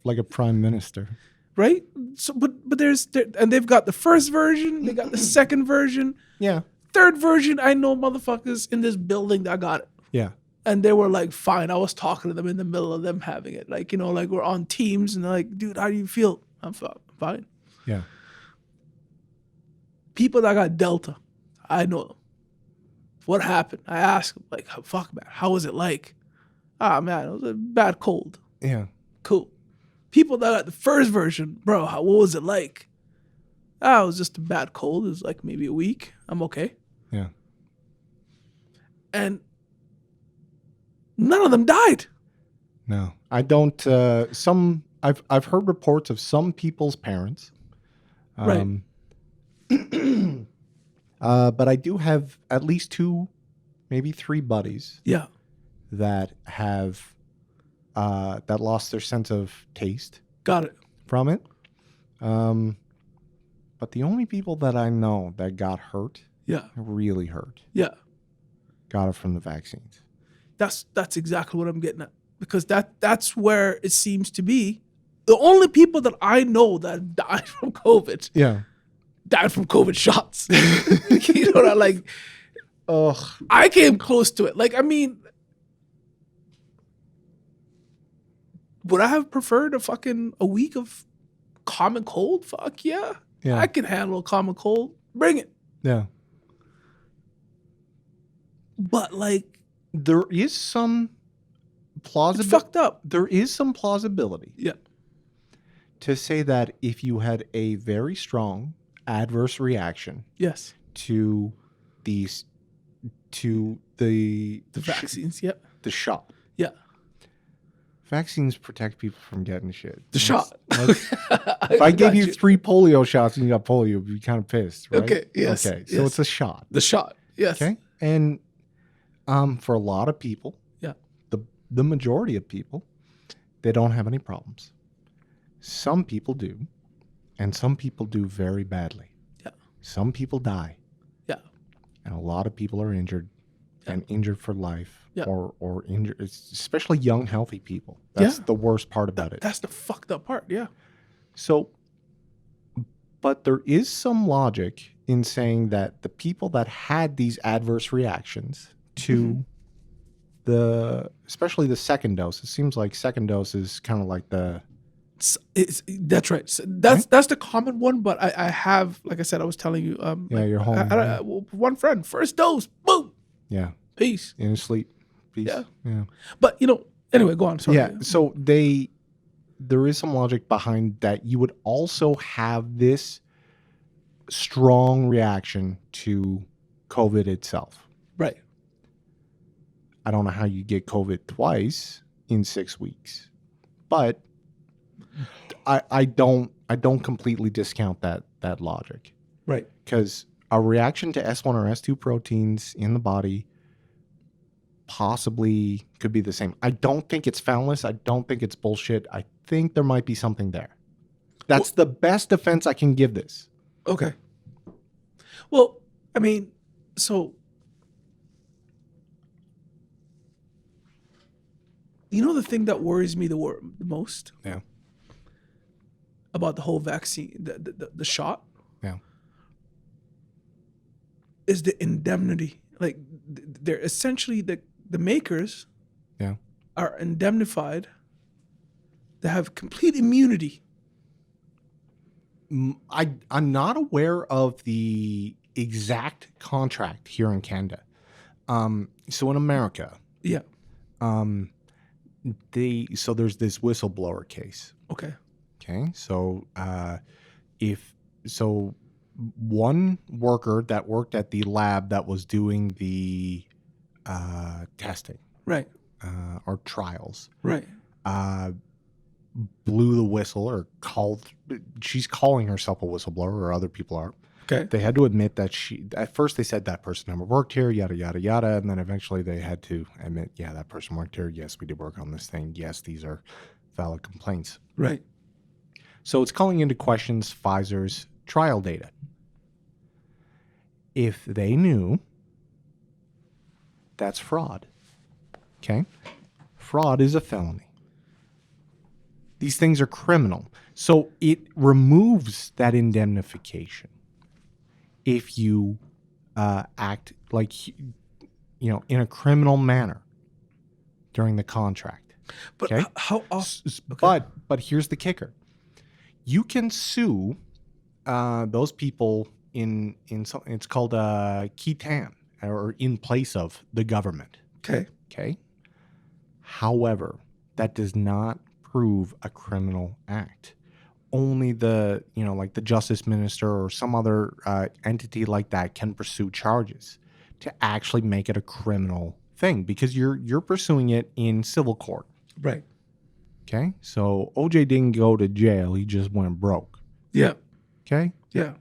Like a prime minister. right. So, but and they've got the first version, they got the second version, Yeah. third version. I know motherfuckers in this building that got it, Yeah. and they were like, fine. I was talking to them in the middle of them having it, like, you know, like we're on Teams, and they're like, dude, how do you feel? I'm fine. Yeah. People that got Delta, I know them. What happened? I asked them, like, fuck, man, how was it like? Ah, man, it was a bad cold. Yeah. Cool. People that got the first version, bro, what was it like? Ah, it was just a bad cold. It was like maybe a week. I'm okay. Yeah. And none of them died. No, I don't. I've heard reports of some people's parents. Right. But I do have at least 2, maybe 3 buddies Yeah. that have that lost their sense of taste Got it. from it. But the only people that I know that got hurt, Yeah. really hurt, Yeah. got it from the vaccines. That's exactly what I'm getting at. Because that's where it seems to be. The only people that I know that died from COVID Yeah. died from COVID shots. You know what I like? Ugh. I came close to it. Like, I mean, would I have preferred a week of common cold? Fuck yeah. Yeah. I can handle a common cold. Bring it. Yeah. But like, There is some it's plausibility. fucked up. There is some plausibility Yeah. to say that if you had a very strong adverse reaction Yes. to the Vaccines. Yep. the shot. Yeah. Vaccines protect people from getting shit. The shot. If I gave you 3 polio shots and you got polio, you'd be kind of pissed, right? Okay, yes, Okay. So yes. it's a shot. The shot. Yes. Okay. And for a lot of people, Yeah. the majority of people, they don't have any problems. Some people do, and some people do very badly. Yeah. Some people die. Yeah. And a lot of people are injured, and injured for life, Yeah. or injured, especially young, healthy people. That's the worst part about it. That's the fucked up part. Yeah. So, but there is some logic in saying that the people that had these adverse reactions to especially the second dose. It seems like second dose is kind of like the. That's right. So that's the common one. But I have, like I said, I was telling you. Your home. One friend, first dose, boom. Yeah. Peace. In his sleep. Peace. Yeah. But anyway, go on. Sorry. Yeah. So there is some logic behind that. You would also have this strong reaction to COVID itself. Right. I don't know how you get COVID twice in 6 weeks, but I don't completely discount that logic. Right. Because a reaction to S1 or S2 proteins in the body possibly could be the same. I don't think it's foundless. I don't think it's bullshit. I think there might be something there. That's the best defense I can give this. Okay. Well, I mean, so the thing that worries me the most? Yeah. About the whole vaccine, the shot? Yeah. Is the indemnity. Like, they're essentially the makers are indemnified to have complete immunity. I'm not aware of the exact contract here in Canada. So in America, there's this whistleblower case. Okay. So one worker that worked at the lab that was doing the testing, right, or trials, right, blew the whistle or called. She's calling herself a whistleblower, or other people are. Okay. They had to admit that at first they said that person never worked here, yada, yada, yada. And then eventually they had to admit, yeah, that person worked here. Yes, we did work on this thing. Yes, these are valid complaints. Right. So it's calling into questions Pfizer's trial data. If they knew, that's fraud. Okay? Fraud is a felony. These things are criminal. So it removes that indemnification if you act like, in a criminal manner during the contract. But okay? How often? Okay. But here's the kicker. You can sue those people in it's called qui tam, or in place of the government. Okay. However, that does not prove a criminal act. Only the justice minister or some other entity like that can pursue charges to actually make it a criminal thing, because you're pursuing it in civil court. Right. Okay. So OJ didn't go to jail. He just went broke. Yeah. Okay. Yeah.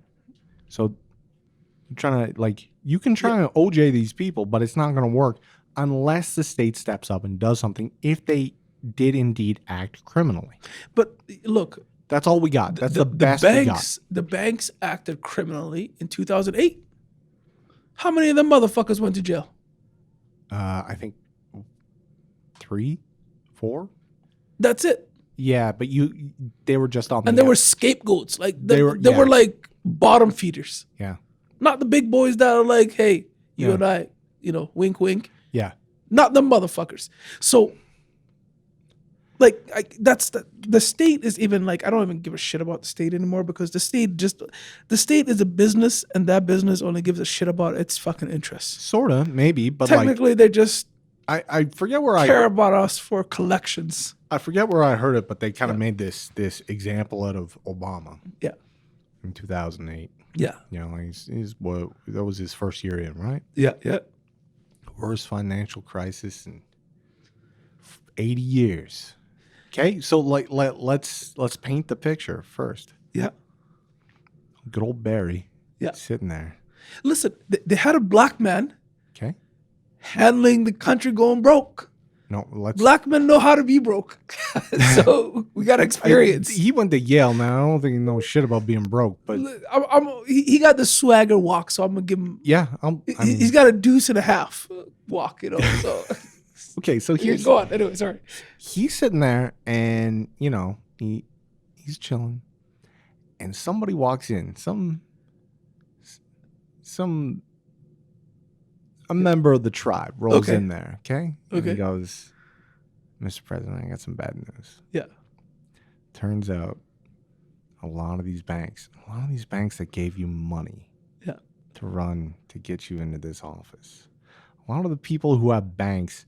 So you're trying to you can try to OJ these people, but it's not going to work unless the state steps up and does something, if they did indeed act criminally. But look, that's all we got. That's the best we got. The banks acted criminally in 2008. How many of them motherfuckers went to jail? I think 3, 4. That's it. Yeah, but they were just on. And they were scapegoats. Like they were like bottom feeders. Yeah. Not the big boys that are like, hey, you and I, wink, wink. Yeah. Not the motherfuckers. So, that's the state is even I don't even give a shit about the state anymore, because the state is a business, and that business only gives a shit about its fucking interests. Sorta, maybe, but technically they just I forget where I care about us for collections. I forget where I heard it, but they kind of made this example out of Obama. Yeah. In 2008. Yeah. That was his first year in, right? Yeah, yeah. Worst financial crisis in 80 years. Okay, so let's paint the picture first. Yeah. Good old Barry. Yeah. Sitting there. Listen, they had a black man. Okay. Handling the country going broke. No, black men know how to be broke. So we got experience. He went to Yale, man. I don't think he knows shit about being broke, but he got the swagger walk, so I'm gonna give him. Yeah, he's got a deuce and a half walk, So okay, so here's go on. Anyway, sorry. He's sitting there, and he's chilling, and somebody walks in. a member of the tribe rolls Okay. in there, okay? And Okay. he goes, Mr. President, I got some bad news. Yeah. Turns out a lot of these banks that gave you money Yeah. to get you into this office, a lot of the people who have banks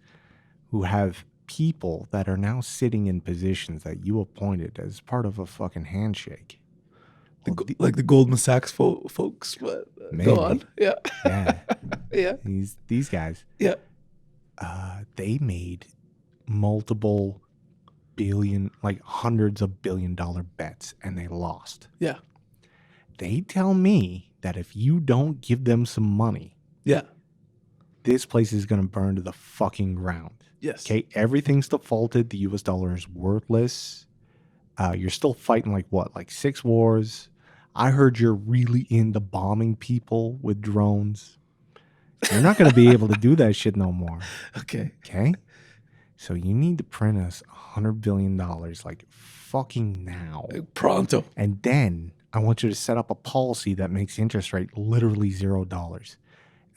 who have people that are now sitting in positions that you appointed as part of a fucking handshake. Like the Goldman Sachs folks. But Maybe. go on. Yeah. Yeah. Yeah. These guys. Yeah. They made multiple billion, like hundreds of $billion bets, and they lost. Yeah. They tell me that if you don't give them some money, Yeah. this place is going to burn to the fucking ground. Yes. Okay, everything's defaulted. The US dollar is worthless. You're still fighting like 6 wars. I heard you're really into bombing people with drones. You're not going to be able to do that shit no more. Okay. Okay? So you need to print us $100 billion like fucking now. Pronto. And then I want you to set up a policy that makes interest rate literally $0.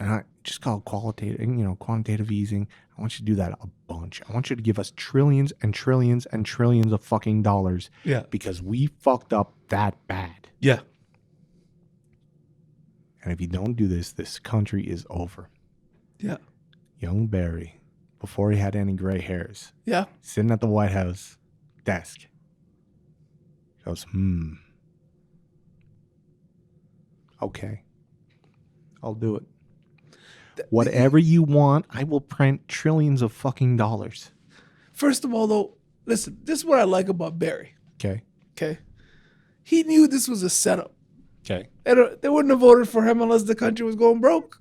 And I just call it quantitative easing. I want you to do that a bunch. I want you to give us trillions and trillions and trillions of fucking dollars. Yeah. Because we fucked up that bad. Yeah. And if you don't do this, this country is over. Yeah. Young Barry, before he had any gray hairs, Yeah. sitting at the White House desk, goes, okay, I'll do it. Whatever you want, I will print trillions of fucking dollars. First of all, though, listen, this is what I like about Barry. Okay. Okay. He knew this was a setup. Okay. They wouldn't have voted for him unless the country was going broke.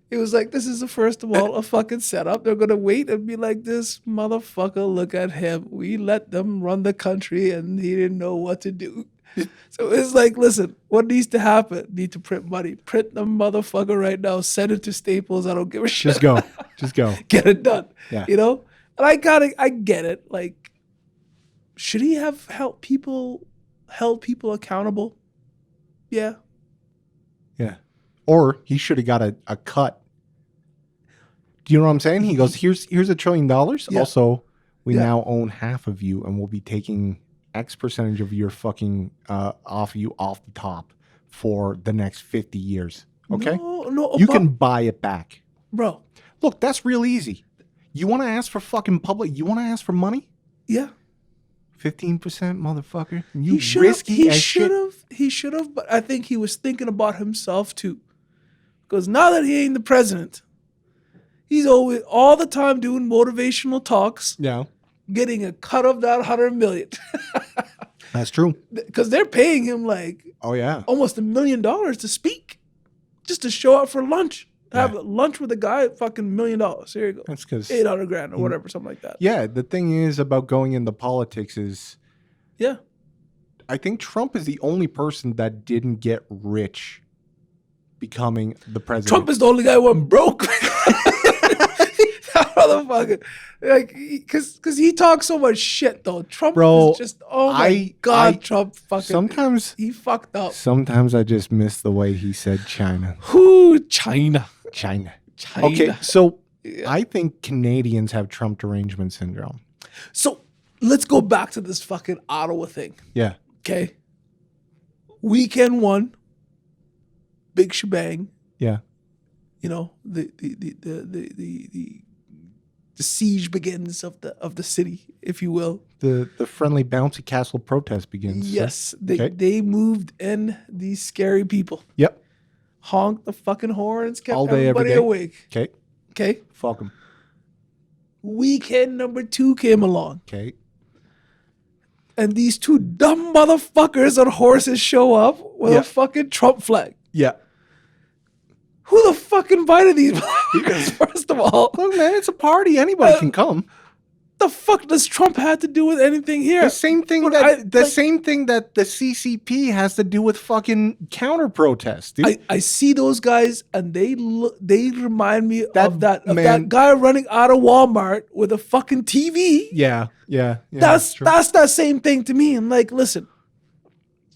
It was like, this is, first of all, a fucking setup. They're going to wait and be like, this motherfucker, look at him. We let them run the country and he didn't know what to do. So it's like, listen, what needs to happen? Need to print money. Print the motherfucker right now. Send it to Staples. I don't give a shit. Just go. Just go. Get it done. Yeah. You know? And I get it. Like, should he have held people accountable? Yeah. Yeah. Or he should have got a cut. Do you know what I'm saying? He goes, here's $1 trillion. Yeah. Also, we Yeah. now own half of you and we'll be taking X percentage of your fucking off the top for the next 50 years. Okay? No. You can buy it back. Bro. Look, that's real easy. You want to ask for fucking public? You want to ask for money? Yeah. 15%, motherfucker. You He risky as shit. He should have, but I think he was thinking about himself too. Because now that he ain't the president, he's always all the time doing motivational talks, Yeah. getting a cut of that $100 million. That's true. Because they're paying him like Oh, yeah. almost $1 million to speak, just to show up for lunch. Have Yeah. lunch with a guy at fucking $1 million. Here you go. That's because, $800,000 or whatever, something like that. yeah, the thing is about going into politics is Yeah. I think Trump is the only person that didn't get rich becoming the president. Trump is the only guy who went broke. That motherfucker. Like, because he talks so much shit, though. Trump Bro, is just, oh my God, Trump fucking. He fucked up. Sometimes I just miss the way he said China. Who? China. China. China. Okay, so Yeah. I think Canadians have Trump derangement syndrome. So let's go back to this fucking Ottawa thing. Yeah. Okay. Weekend 1. Big shebang. Yeah. You know, the siege begins of the city, if you will. The friendly bouncy castle protest begins. Yes, Okay. they moved in these scary people. Yep. Honked the fucking horns, kept All day, every everybody day. awake. Okay. Okay. Fuck them. Weekend number 2 came along, Okay. and these 2 dumb motherfuckers on horses show up with Yeah. a fucking Trump flag. Yeah. Who the fuck invited these motherfuckers, first of all? Look, man, it's a party. Anybody can come. The fuck does Trump have to do with anything here? The same thing that the CCP has to do with fucking counter protests, dude. I see those guys and they remind me of man- that guy running out of Walmart with a fucking TV. yeah. That's true. that same thing to me. I'm like, listen,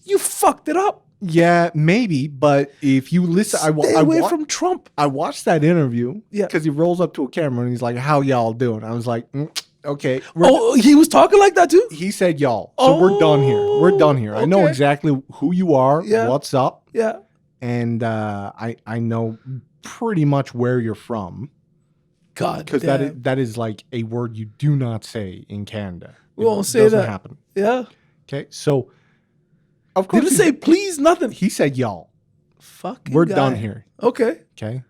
you fucked it up. Yeah, maybe. But if you listen, Stay away from Trump. I watched that interview. Yeah. Because he rolls up to a camera and he's like, "How y'all doing?" I was like, "Okay." He was talking like that too? He said y'all. So we're done here. We're done here. I know Okay. exactly who you are, Yeah. what's up, Yeah. and I know pretty much where you're from. God, Because that is like a word you do not say in Canada. We won't say doesn't that. happen. Yeah. Okay, so of course Didn't say please, nothing. he said y'all. Fucking We're guy. done here. Okay. Okay,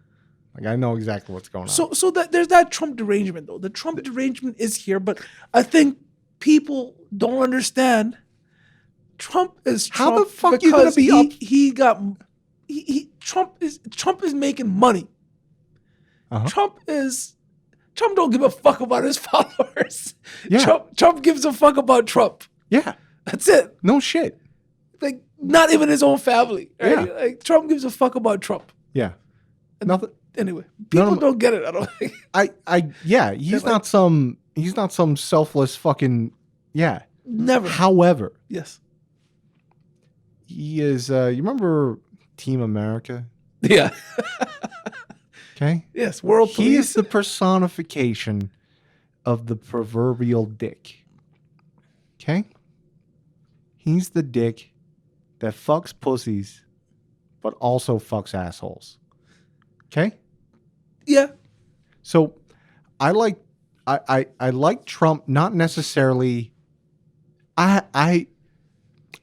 like I know exactly what's going on. So that there's that Trump derangement though. The Trump derangement is here, but I think people don't understand. Trump is Trump. How the fuck you gonna be up? Trump is making money. Uh-huh. Trump don't give a fuck about his followers. Yeah. Trump gives a fuck about Trump. Yeah, That's it. no shit. Like not even his own family. Right? Yeah. Like Trump gives a fuck about Trump. Yeah, nothing. Anyway, people of- don't get it. I don't think. Yeah, he's not some selfless fucking, yeah. Never. However, Yes. he is, you remember Team America? Yeah. Okay. Yes. World He police. is the personification of the proverbial dick. Okay? He's the dick that fucks pussies, but also fucks assholes. Okay? Yeah. So I like Trump, not necessarily. I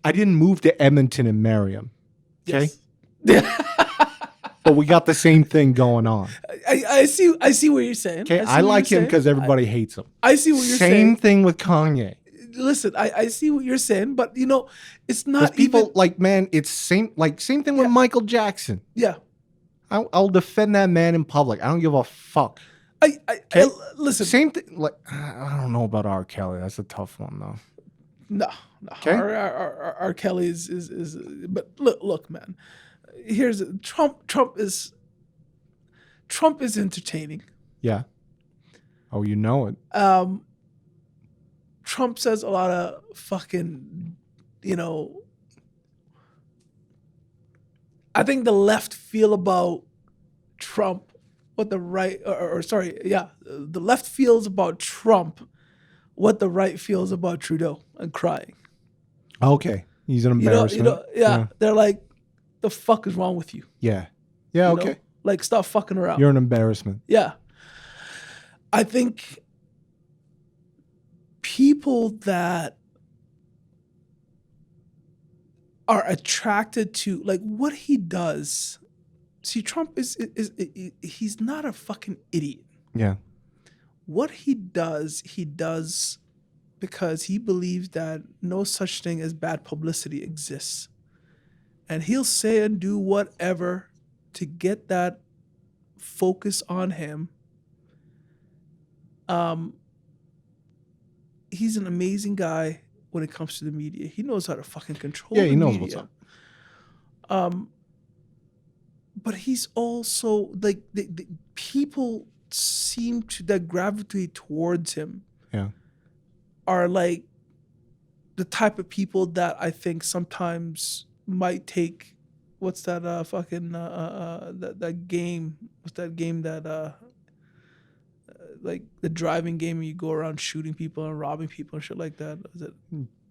didn't move to Edmonton and marry him. Okay? Yes. But we got the same thing going on. I see what you're saying. Okay? see I what like you're him saying. because everybody hates him. I see what you're Same saying. thing with Kanye. Listen, I see what you're saying, but you know, it's Because not people even. like, man, it's same thing with Michael Jackson. Yeah. I'll defend that man in public. I don't give a fuck. Listen. Same thing. Like, I don't know about R. Kelly. That's a tough one though. No. Okay. R. Kelly is. But look, man. Here's Trump. Trump is entertaining. Yeah. Oh, you know it. Trump says a lot of fucking, you know. I think the left feel about Trump what the right, the left feels about Trump what the right feels about Trudeau and crying. Okay. He's an embarrassment. Yeah. They're like, the fuck is wrong with you? Yeah. Yeah, You okay. know? Like, stop fucking around. You're an embarrassment. Yeah. I think people that are attracted to like what he does. See, Trump is he's not a fucking idiot. Yeah. What he does because he believes that no such thing as bad publicity exists. And he'll say and do whatever to get that focus on him. He's an amazing guy when it comes to the media. He knows how to fucking control the He knows media. what's up. But he's also like the people seem to that gravitate towards him. Yeah. Are like the type of people that I think sometimes might take what's that fucking that game? What's that game that like the driving game where you go around shooting people and robbing people and shit like that? Is it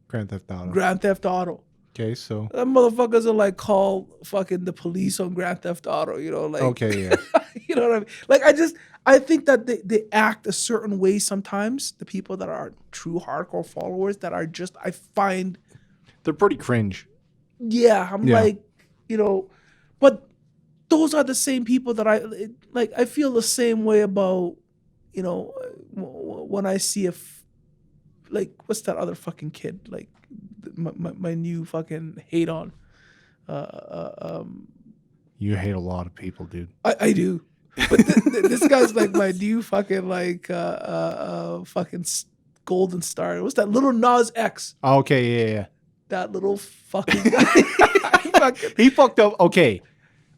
Grand Theft Auto. Grand Theft Auto? Okay, so That motherfuckers are like call fucking the police on Grand Theft Auto, you know, like okay, yeah. you know what I mean? Like I think that they act a certain way sometimes, the people that are true hardcore followers that are just I find They're pretty cringe. yeah, I'm Yeah. like, you know, but those are the same people that I feel the same way about, you know, when I see like what's that other fucking kid like my new fucking hate on. You hate a lot of people, dude. I do, but this guy's like my new fucking like fucking golden star. What's that? Lil Nas X. Okay, yeah. That little fucking guy. He fucked up. Okay.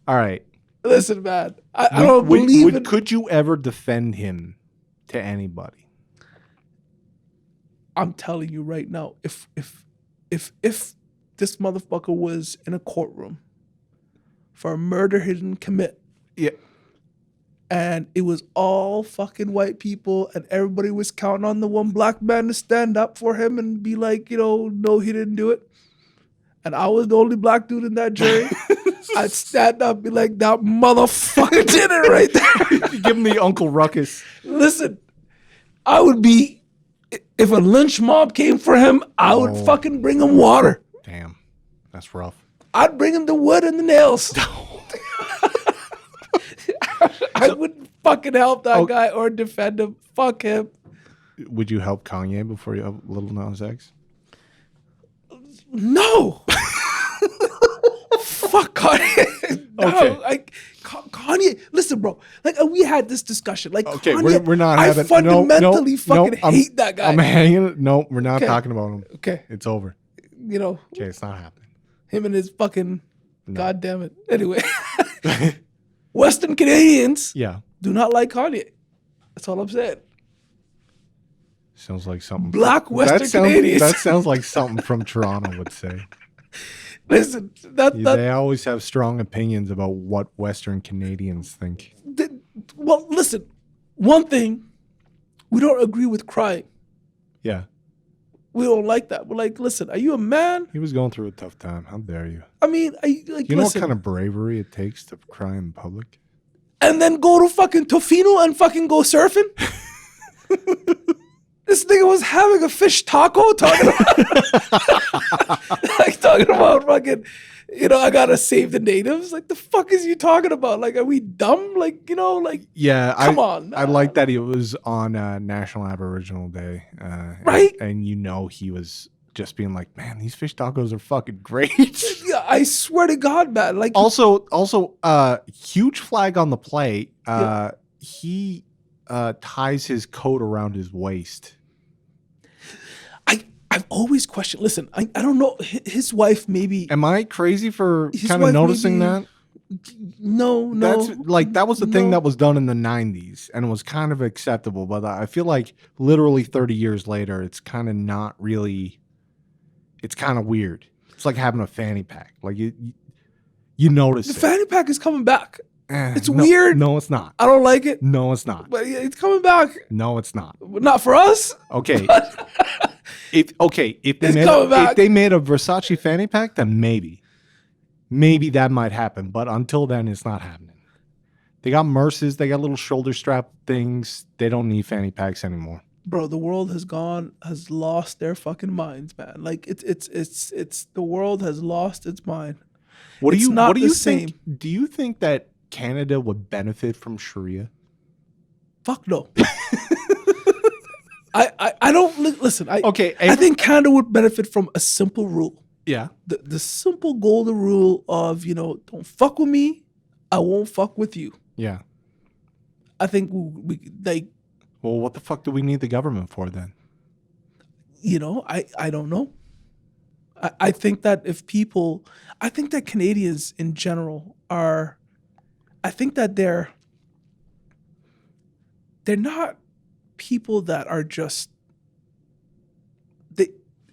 All right. Listen, man. I don't believe in. Could you ever defend him to anybody? I'm telling you right now, if this motherfucker was in a courtroom for a murder he didn't commit. Yeah. And it was all fucking white people, and everybody was counting on the one black man to stand up for him and be like, no, he didn't do it. And I was the only black dude in that jury. I'd stand up and be like, that motherfucker did it right there. You give him the Uncle Ruckus. Listen, I would be, if a lynch mob came for him, I would fucking bring him water. Damn, that's rough. I'd bring him the wood and the nails. I wouldn't fucking help that guy or defend him. Fuck him. Would you help Kanye before you help Lil Nas X? No. Fuck Kanye. No, Okay. Kanye. Listen, bro. Like we had this discussion. Like, okay, Kanye, we're not having. I fundamentally fucking hate that guy. I'm hanging. No, we're not talking about him. Okay, it's over. Okay, it's not happening. Him and his fucking. God damn it. Anyway, Western Canadians. Do not like Kanye. That's all I'm saying. Sounds like something. Black Western Canadians. That sounds like something from Toronto would say. Listen, they always have strong opinions about what Western Canadians think. Well, listen, one thing, we don't agree with crying. Yeah. We don't like that. We're like, listen, are you a man? He was going through a tough time. How dare you? I mean, you know what kind of bravery it takes to cry in public? And then go to fucking Tofino and fucking go surfing? This nigga was having a fish taco talking about fucking, I gotta save the natives. Like, the fuck is you talking about? Like, are we dumb? Like, yeah, come on. I like that it was on National Aboriginal Day. Right? And he was just being like, man, these fish tacos are fucking great. Yeah, I swear to God, man. Like, also, huge flag on the play. He ties his coat around his waist. I've always questioned. Listen, I don't know. His wife maybe. Am I crazy for kind of noticing that? No. That was the thing that was done in the 90s and was kind of acceptable. But I feel like literally 30 years later, it's kind of not really. It's kind of weird. It's like having a fanny pack. Like you notice the fanny pack is coming back. It's no, weird. No, it's not. I don't like it. No, it's not. But it's coming back. No, it's not. Not for us. Okay. If they made a Versace fanny pack, then maybe that might happen. But until then, it's not happening. They got Merces. They got little shoulder strap things. They don't need fanny packs anymore. Bro, the world has lost their fucking minds, man. Like it's the world has lost its mind. What do you think? Do you think that Canada would benefit from Sharia? Fuck no. I don't listen. I think Canada would benefit from a simple rule. Yeah. The simple golden rule of, don't fuck with me, I won't fuck with you. Yeah. I think we like. Well, what the fuck do we need the government for then? I don't know. I think that I think that Canadians in general I think that they're not people that are just,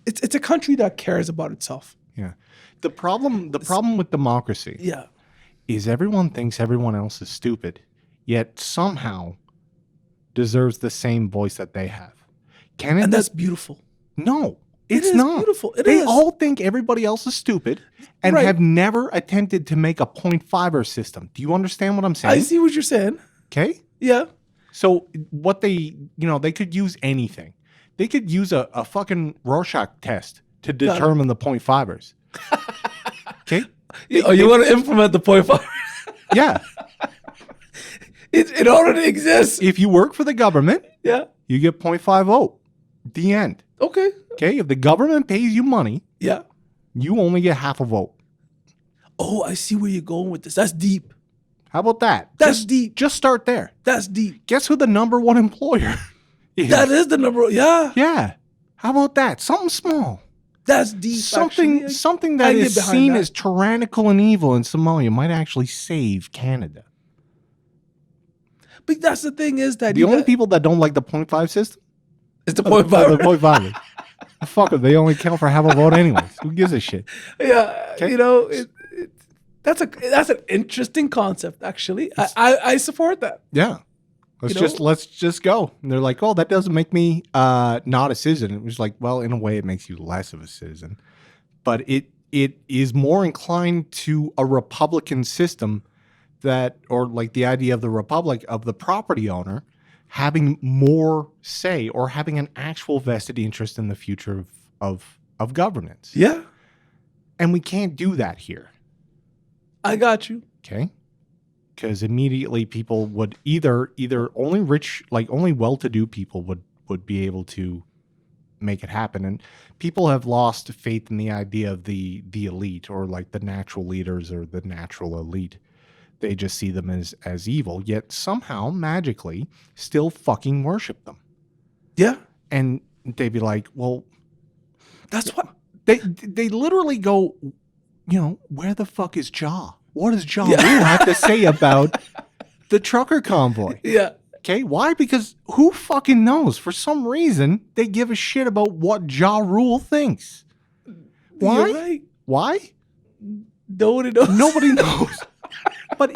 it's a country that cares about itself. Yeah. The problem with democracy is everyone thinks everyone else is stupid, yet somehow deserves the same voice that they have. Canada, and that's beautiful. No. It's not beautiful. They all think everybody else is stupid and have never attempted to make a 0.5er system. Do you understand what I'm saying? I see what you're saying. Okay. Yeah. So what they could use anything. They could use a fucking Rorschach test to determine the 0.5ers. Okay. You want to implement the 0.5? Yeah. It already exists. If you work for the government, you get 0.5 vote. The end. Okay. Okay. If the government pays you money, you only get half a vote. Oh, I see where you're going with this. That's deep. How about that? That's deep. Just start there. That's deep. Guess who the number one employer is? That is the number. Yeah. Yeah. How about that? Something small. That's deep. Something that is seen as tyrannical and evil in Somalia might actually save Canada. But that's the thing is that the only people that don't like the 0.5 system is the 0.5. The 0.5. Fuck them. They only count for half a vote anyways. Who gives a shit? Yeah, Okay. you know, that's an interesting concept. Actually, I support that. Yeah. Let's just go. And they're like, oh, that doesn't make me not a citizen. It was like, well, in a way, it makes you less of a citizen, but it is more inclined to a Republican system or like the idea of the republic of the property owner having more say or having an actual vested interest in the future of governance. Yeah, and we can't do that here. I got you. Okay. Because immediately people would either only rich, like only well-to-do people would be able to make it happen. And people have lost faith in the idea of the elite or like the natural leaders or the natural elite. They just see them as evil, yet somehow magically still fucking worship them. Yeah. And they'd be like, well, that's what they literally go, you know, where the fuck is Ja? What does Ja Rule have to say about the trucker convoy? Yeah. Okay, why? Because who fucking knows? For some reason, they give a shit about what Ja Rule thinks. Why? You're right. Why? Nobody knows. Nobody knows. But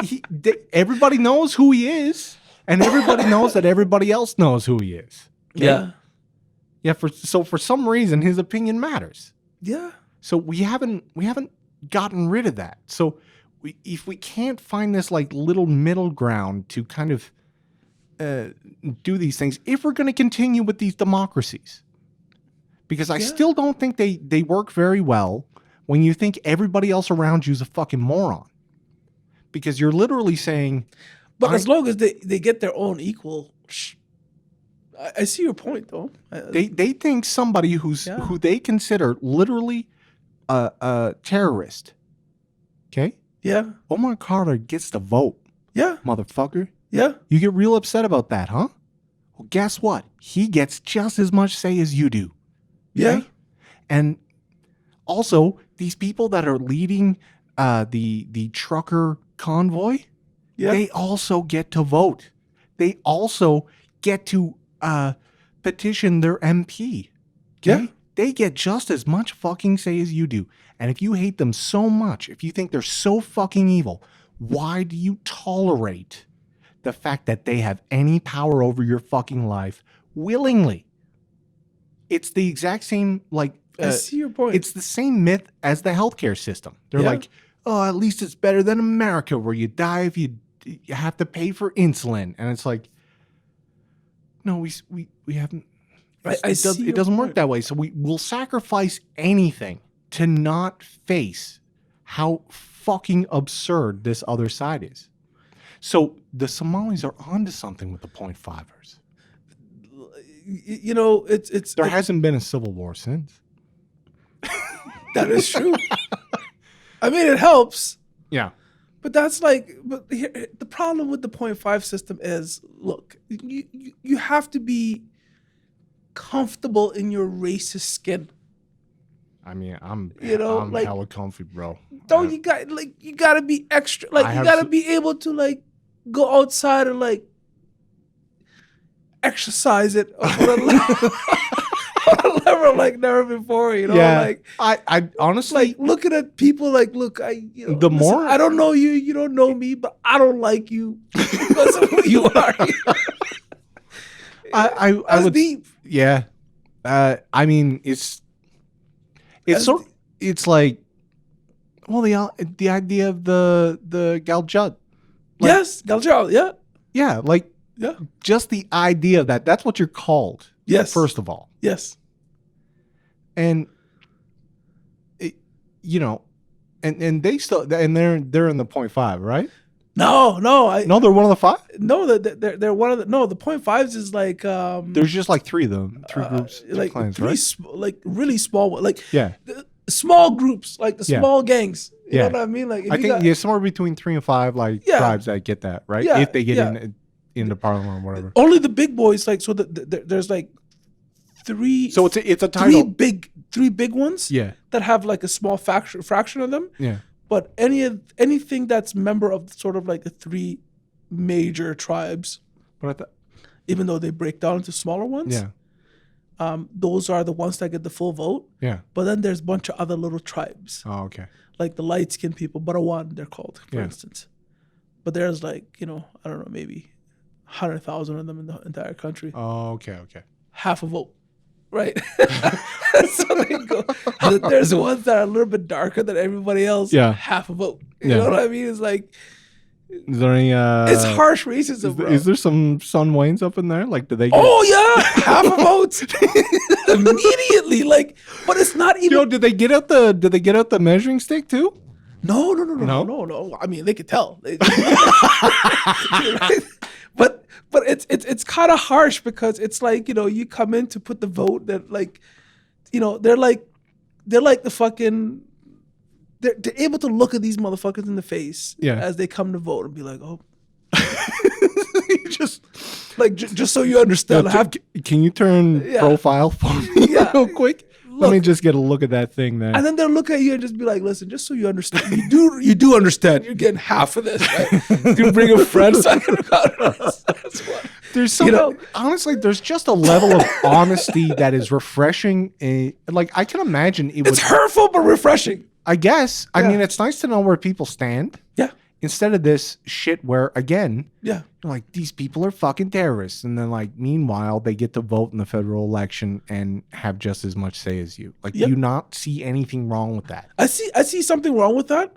everybody knows who he is, and everybody knows that everybody else knows who he is. Okay? Yeah. Yeah. For some reason, his opinion matters. Yeah. So we haven't gotten rid of that. So if we can't find this like little middle ground to kind of do these things, if we're going to continue with these democracies, because I still don't think they work very well when you think everybody else around you is a fucking moron. Because you're literally saying, but as long as they get their own equal, I see your point though. They think somebody who they consider literally a terrorist. Okay. Yeah. Omar Carter gets to vote. Yeah. Motherfucker. Yeah. You get real upset about that, huh? Well, guess what? He gets just as much say as you do. Okay? Yeah. And also, these people that are leading the trucker convoy, they also get to vote. They also get to petition their MP. Okay? Yeah. They get just as much fucking say as you do. And if you hate them so much, if you think they're so fucking evil, why do you tolerate the fact that they have any power over your fucking life willingly? It's the exact same, like... I see your point. It's the same myth as the healthcare system. They're like, oh, at least it's better than America where you die if you have to pay for insulin. And it's like, no, we haven't... It doesn't work that way. So we'll sacrifice anything to not face how fucking absurd this other side is. So the Somalis are onto something with the 0.5ers. You know, there hasn't been a civil war since. That is true. I mean, it helps. Yeah. But that's like, the problem with the 0.5 system is, look, you have to be comfortable in your racist skin. I mean, I'm like, hella comfy, bro. Don't you gotta be extra, like you gotta be able to like go outside and like exercise it on a level like never before, you know? Yeah. Like I honestly, like looking at people like, look, more I don't know you, you don't know me, but I don't like you because of who you are. I would deep. Yeah. I mean, it's like, well, the idea of the Galjud. Like, yes, Galjud, yeah. Yeah, like, just the idea of that's what you're called. Yes. First of all. Yes. And and they still, and they're in the 0.5, right? No, they're one of the 5. No, they're one of the. No, the 0.5s is like there's just like 3 of them, 3 groups, like clans, 3 right? like really small, like yeah, small groups, like the small gangs. You know what I mean? Like I think somewhere between 3 and 5 like tribes that get that, right? Yeah, if they get into parliament or whatever. Only the big boys, like there's like 3. So it's a title. 3 big ones. Yeah. That have like a small fraction of them. Yeah. But anything that's member of sort of like the 3 major tribes, but even though they break down into smaller ones, those are the ones that get the full vote. Yeah. But then there's a bunch of other little tribes. Oh, okay. Like the light-skinned people, Barawan, they're called, for Yeah. instance. But there's like, I don't know, maybe 100,000 of them in the entire country. Oh, okay. Half a vote, right? So they go. There's ones that are a little bit darker than everybody else. Yeah. Half a vote. You know what I mean? It's like, is there any? it's harsh racism, bro. Is there some Sun Waynes up in there? Like, do they? Oh yeah, half a vote immediately. Like, but it's not even. Yo, did they get out the measuring stick too? No. I mean, they could tell. Right? But it's kind of harsh because it's like, you come in to put the vote that like, they're like the fucking. They're able to look at these motherfuckers in the face as they come to vote and be like, oh. just so you understand. Can you turn profile for me real quick? Let me just get a look at that thing there. And then they'll look at you and just be like, listen, just so you understand, you do understand you're getting half of this, right? You bring a friend talking about this. That's what. There's some, honestly, there's just a level of honesty that is refreshing. Like, I can imagine it's hurtful but refreshing. I guess. I mean, it's nice to know where people stand. Yeah. Instead of this shit where, again, you're like, these people are fucking terrorists. And then, like, meanwhile, they get to vote in the federal election and have just as much say as you. Like, do you not see anything wrong with that? I see something wrong with that.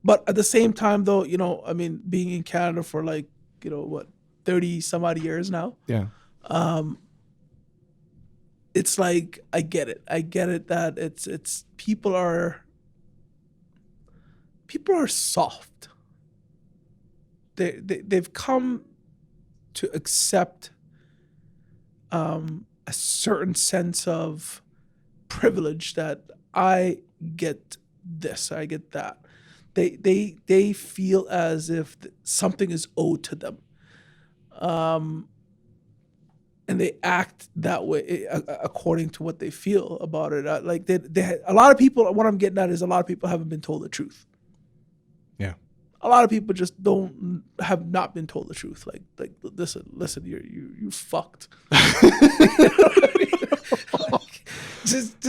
But at the same time, though, I mean, being in Canada for, like, 30 some odd years now. Yeah. It's like, I get it. I get it that it's people are soft. They've come to accept a certain sense of privilege that I get this, I get that. They feel as if something is owed to them, and they act that way according to what they feel about it. Like a lot of people. What I'm getting at is a lot of people haven't been told the truth. Yeah. A lot of people just have not been told the truth. Like listen, you fucked. Just